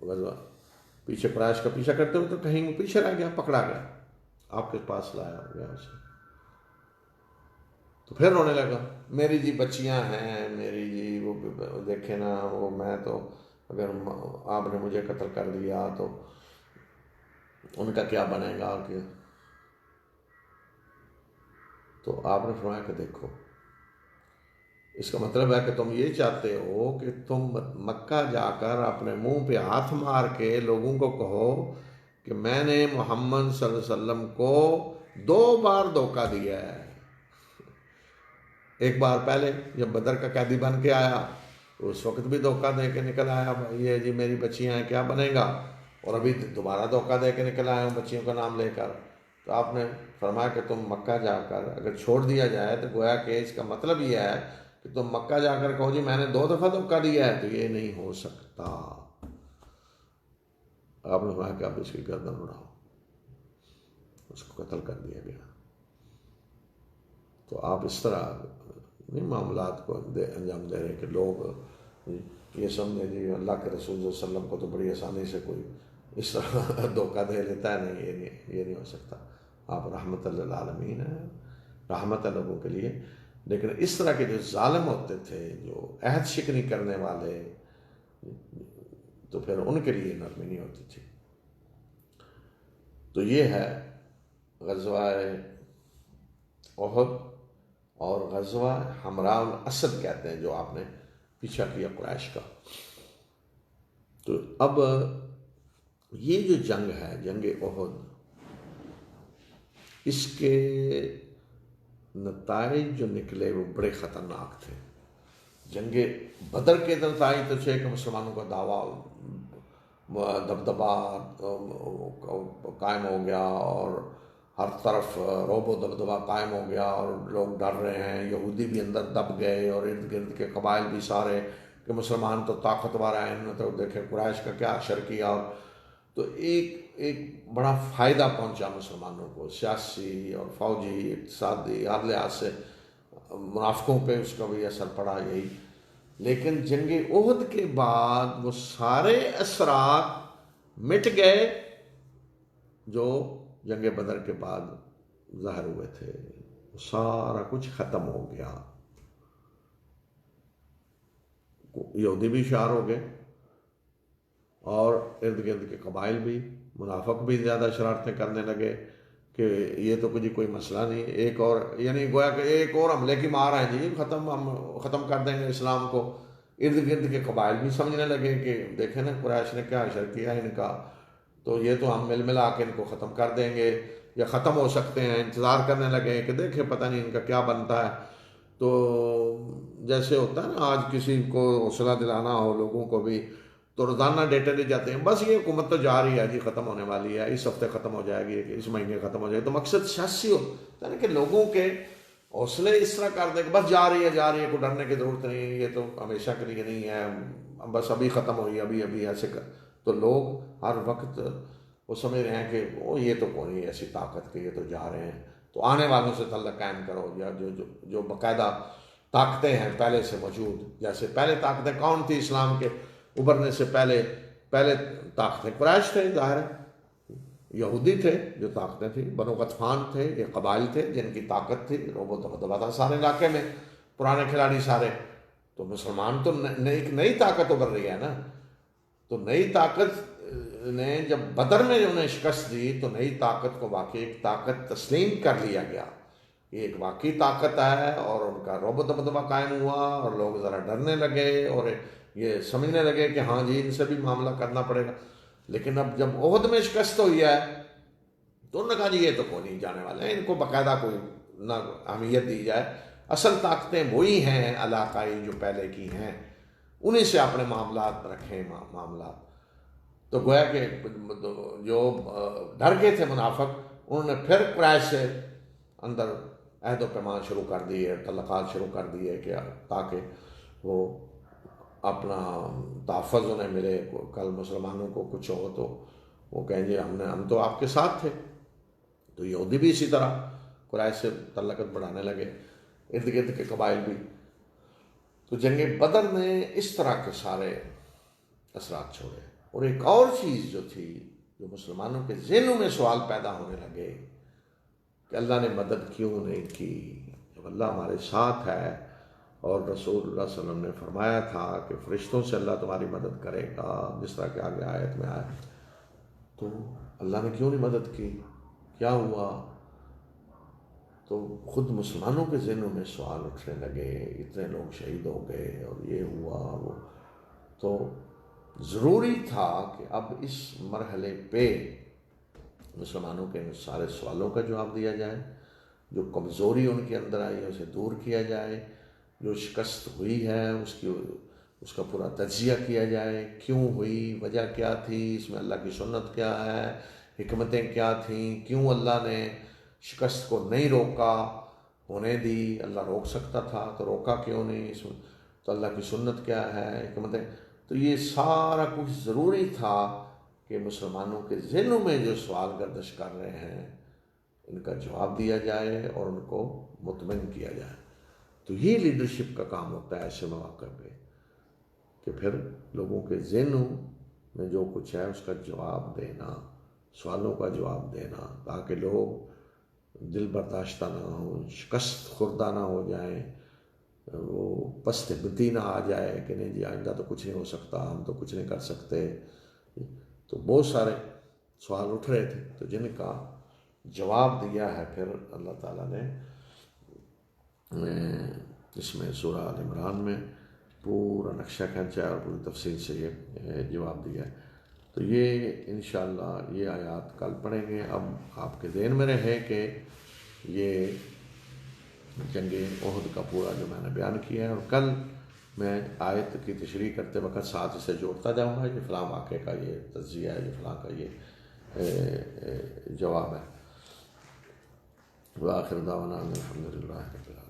غزوہ پیچھے قریش کا پیچھا کرتے ہوئے، تو کہیں وہ پیچھے رہ گیا، پکڑا گیا، آپ کے پاس لایا گیا اسے۔ تو پھر رونے لگا، میری جی بچیاں ہیں، میری جی وہ دیکھے نا، وہ میں تو اگر آپ نے مجھے قتل کر دیا تو ان کا کیا بنے گا کہ۔ تو آپ نے فرمایا کہ دیکھو، اس کا مطلب ہے کہ تم یہ چاہتے ہو کہ تم مکہ جا کر اپنے منہ پہ ہاتھ مار کے لوگوں کو کہو کہ میں نے محمد صلی اللہ علیہ وسلم کو 2 بار دھوکہ دیا ہے۔ ایک بار پہلے جب بدر کا قیدی بن کے آیا تو اس وقت بھی دھوکہ دے کے نکل آیا، یہ جی میری بچیاں ہیں کیا بنے گا، اور ابھی دوبارہ دھوکہ دے کے نکل آیا ہوں بچیوں کا نام لے کر۔ تو آپ نے فرمایا کہ تم مکہ جا کر اگر چھوڑ دیا جائے تو گویا کہ اس کا مطلب یہ ہے کہ تم مکہ جا کر کہو جی میں نے 2 دفعہ دھوکہ دیا ہے، تو یہ نہیں ہو سکتا۔ آپ نے فرمایا کہ اب اس کی گردن اڑاؤ، اس کو قتل کر دیا گیا۔ تو آپ اس طرح نہیں معاملات کو انجام دے رہے کہ لوگ یہ سمجھیں جی اللہ کے رسول صلی اللہ علیہ وسلم کو تو بڑی آسانی سے کوئی اس طرح دھوکہ دے لیتا ہے۔ نہیں، یہ نہیں ہو سکتا۔ آپ رحمت للعالمین ہیں، رحمت ہے لوگوں کے لیے۔ لیکن اس طرح کے جو ظالم ہوتے تھے، جو عہد شکنی کرنے والے، تو پھر ان کے لیے نرمی نہیں ہوتی تھی۔ تو یہ ہے غزوہ احد اور غزوہ حمراء الاسد کہتے ہیں جو آپ نے پیچھا کیا قریش کا۔ تو اب یہ جو جنگ ہے، جنگ احد، اس کے نتائج جو نکلے وہ بڑے خطرناک تھے۔ جنگ بدر کے نتائج تو تھے کہ مسلمانوں کا دعویٰ دبدبا قائم ہو گیا، اور ہر طرف رعب و دبدبا قائم ہو گیا، اور لوگ ڈر رہے ہیں، یہودی بھی اندر دب گئے، اور ارد گرد کے قبائل بھی سارے کہ مسلمان تو طاقتور ہیں، انہوں نے تو دیکھیں قریش کا کیا اشر کیا۔ اور تو ایک بڑا فائدہ پہنچا مسلمانوں کو، سیاسی اور فوجی، اقتصادی، ہر لحاظ سے منافقوں پہ اس کا بھی اثر پڑا یہی۔ لیکن جنگ احد کے بعد وہ سارے اثرات مٹ گئے جو جنگ بدر کے بعد ظاہر ہوئے تھے، سارا کچھ ختم ہو گیا۔ یہودی بھی شعار ہو گئے، اور ارد گرد کے قبائل بھی، منافق بھی زیادہ شرارتیں کرنے لگے کہ یہ تو کوئی مسئلہ نہیں، ایک اور یعنی گویا کہ ایک اور حملے کی مار ہے جی، ہم ختم کر دیں گے اسلام کو۔ ارد گرد کے قبائل بھی سمجھنے لگے کہ دیکھیں نا قریش نے کیا اشر کیا ان کا، تو یہ تو ہم مل ملا کے ان کو ختم کر دیں گے، یا ختم ہو سکتے ہیں۔ انتظار کرنے لگے کہ دیکھیں پتہ نہیں ان کا کیا بنتا ہے۔ تو جیسے ہوتا ہے نا آج کسی کو حوصلہ دلانا ہو لوگوں کو بھی، تو روزانہ ڈیٹا دے جاتے ہیں، بس یہ حکومت تو جا رہی ہے جی، ختم ہونے والی ہے، اس ہفتے ختم ہو جائے گی، اس مہینے ختم ہو جائے گی. تو مقصد سیاسی ہوتا ہے نا کہ لوگوں کے حوصلے اس طرح کر دیں کہ بس جا رہی ہے، کوئی ڈرنے کی ضرورت نہیں، یہ تو ہمیشہ کے لیے نہیں ہے، بس ابھی ختم ہوئی، ابھی ایسے کر. تو لوگ ہر وقت وہ سمجھ رہے ہیں کہ وہ یہ تو کوئی نہیں ایسی طاقت کہ یہ تو جا رہے ہیں. تو آنے والوں سے تعلق قائم کرو، یا جو باقاعدہ طاقتیں ہیں پہلے سے موجود. جیسے پہلے طاقتیں کون تھی اسلام کے ابھرنے سے پہلے طاقتیں قریش تھے، ظاہر ہے، یہودی تھے جو طاقتیں تھیں، بنو غطفان تھے، یہ قبائل تھے جن کی طاقت تھی، روب و دبدبہ تھا سارے علاقے میں، پرانے کھلاڑی سارے. تو مسلمان تو ایک نئی طاقت ابھر رہی ہے نا. تو نئی طاقت نے جب بدر میں انہیں شکست دی تو نئی طاقت کو واقعی ایک طاقت تسلیم کر لیا گیا، یہ ایک واقعی طاقت ہے، اور ان کا رعب و دبدبہ قائم ہوا، اور لوگ ذرا ڈرنے لگے اور یہ سمجھنے لگے کہ ہاں جی ان سے بھی معاملہ کرنا پڑے گا. لیکن اب جب عہد میں شکست ہوئی ہے تو انہوں نے کہا جی یہ تو کوئی نہیں جانے والے ہیں، ان کو باقاعدہ کوئی نہ اہمیت دی جائے، اصل طاقتیں وہی ہیں علاقائی جو پہلے کی ہیں، انہیں سے اپنے معاملات رکھیں معاملات. تو گویا کہ جو ڈر گئے تھے منافق، انہوں نے پھر قریش سے اندر عہد و پیمان شروع کر دیے، تعلقات شروع کر دیے کہ تاکہ وہ اپنا تحفظ انہیں ملے. کل مسلمانوں کو کچھ ہو تو وہ کہیں گے ہم تو آپ کے ساتھ تھے. تو یہودی بھی اسی طرح قریش سے تعلقات بڑھانے لگے، ارد گرد کے قبائل بھی. تو جنگ بدر نے اس طرح کے سارے اثرات چھوڑے. اور ایک اور چیز جو تھی، جو مسلمانوں کے ذہنوں میں سوال پیدا ہونے لگے کہ اللہ نے مدد کیوں نہیں کی، جب اللہ ہمارے ساتھ ہے اور رسول اللہ صلی اللہ علیہ وسلم نے فرمایا تھا کہ فرشتوں سے اللہ تمہاری مدد کرے گا، جس طرح کہ آگے آیت میں آیا، تو اللہ نے کیوں نہیں مدد کی، کیا ہوا؟ تو خود مسلمانوں کے ذہنوں میں سوال اٹھنے لگے، اتنے لوگ شہید ہو گئے اور یہ ہوا وہ. تو ضروری تھا کہ اب اس مرحلے پہ مسلمانوں کے ان سارے سوالوں کا جواب دیا جائے، جو کمزوری ان کے اندر آئی ہے اسے دور کیا جائے، جو شکست ہوئی ہے اس کا پورا تجزیہ کیا جائے، کیوں ہوئی، وجہ کیا تھی، اس میں اللہ کی سنت کیا ہے، حکمتیں کیا تھیں، کیوں اللہ نے شکست کو نہیں روکا، ہونے دی. اللہ روک سکتا تھا تو روکا کیوں نہیں، اس میں تو اللہ کی سنت کیا ہے، حکمتیں. تو یہ سارا کچھ ضروری تھا کہ مسلمانوں کے ذہنوں میں جو سوال گردش کر رہے ہیں ان کا جواب دیا جائے اور ان کو مطمئن کیا جائے. تو یہ لیڈرشپ کا کام ہوتا ہے ایسے مواقع پہ، کہ پھر لوگوں کے ذہنوں میں جو کچھ ہے اس کا جواب دینا، سوالوں کا جواب دینا، تاکہ لوگ دل برداشتہ نہ ہوں، شکست خوردہ نہ ہو جائیں، وہ پست ہمتی نہ آ جائے کہ نہیں جی آئندہ تو کچھ نہیں ہو سکتا، ہم تو کچھ نہیں کر سکتے. تو بہت سارے سوال اٹھ رہے تھے، تو جن کا جواب دیا ہے پھر اللہ تعالیٰ نے اس میں سورہ آل عمران میں پورا نقشہ کھینچا اور پوری تفصیل سے یہ جواب دیا ہے. تو یہ انشاءاللہ یہ آیات کل پڑھیں گے. اب آپ کے ذہن میں رہے کہ یہ جنگ احد کا پورا جو میں نے بیان کیا ہے، اور کل میں آیت کی تشریح کرتے وقت ساتھ اسے جوڑتا جاؤں گا، یہ فلاں واقعے کا یہ تجزیہ ہے، یہ فلاں کا یہ جواب ہے. وآخر دعوانا الحمدللہ رب العالمین.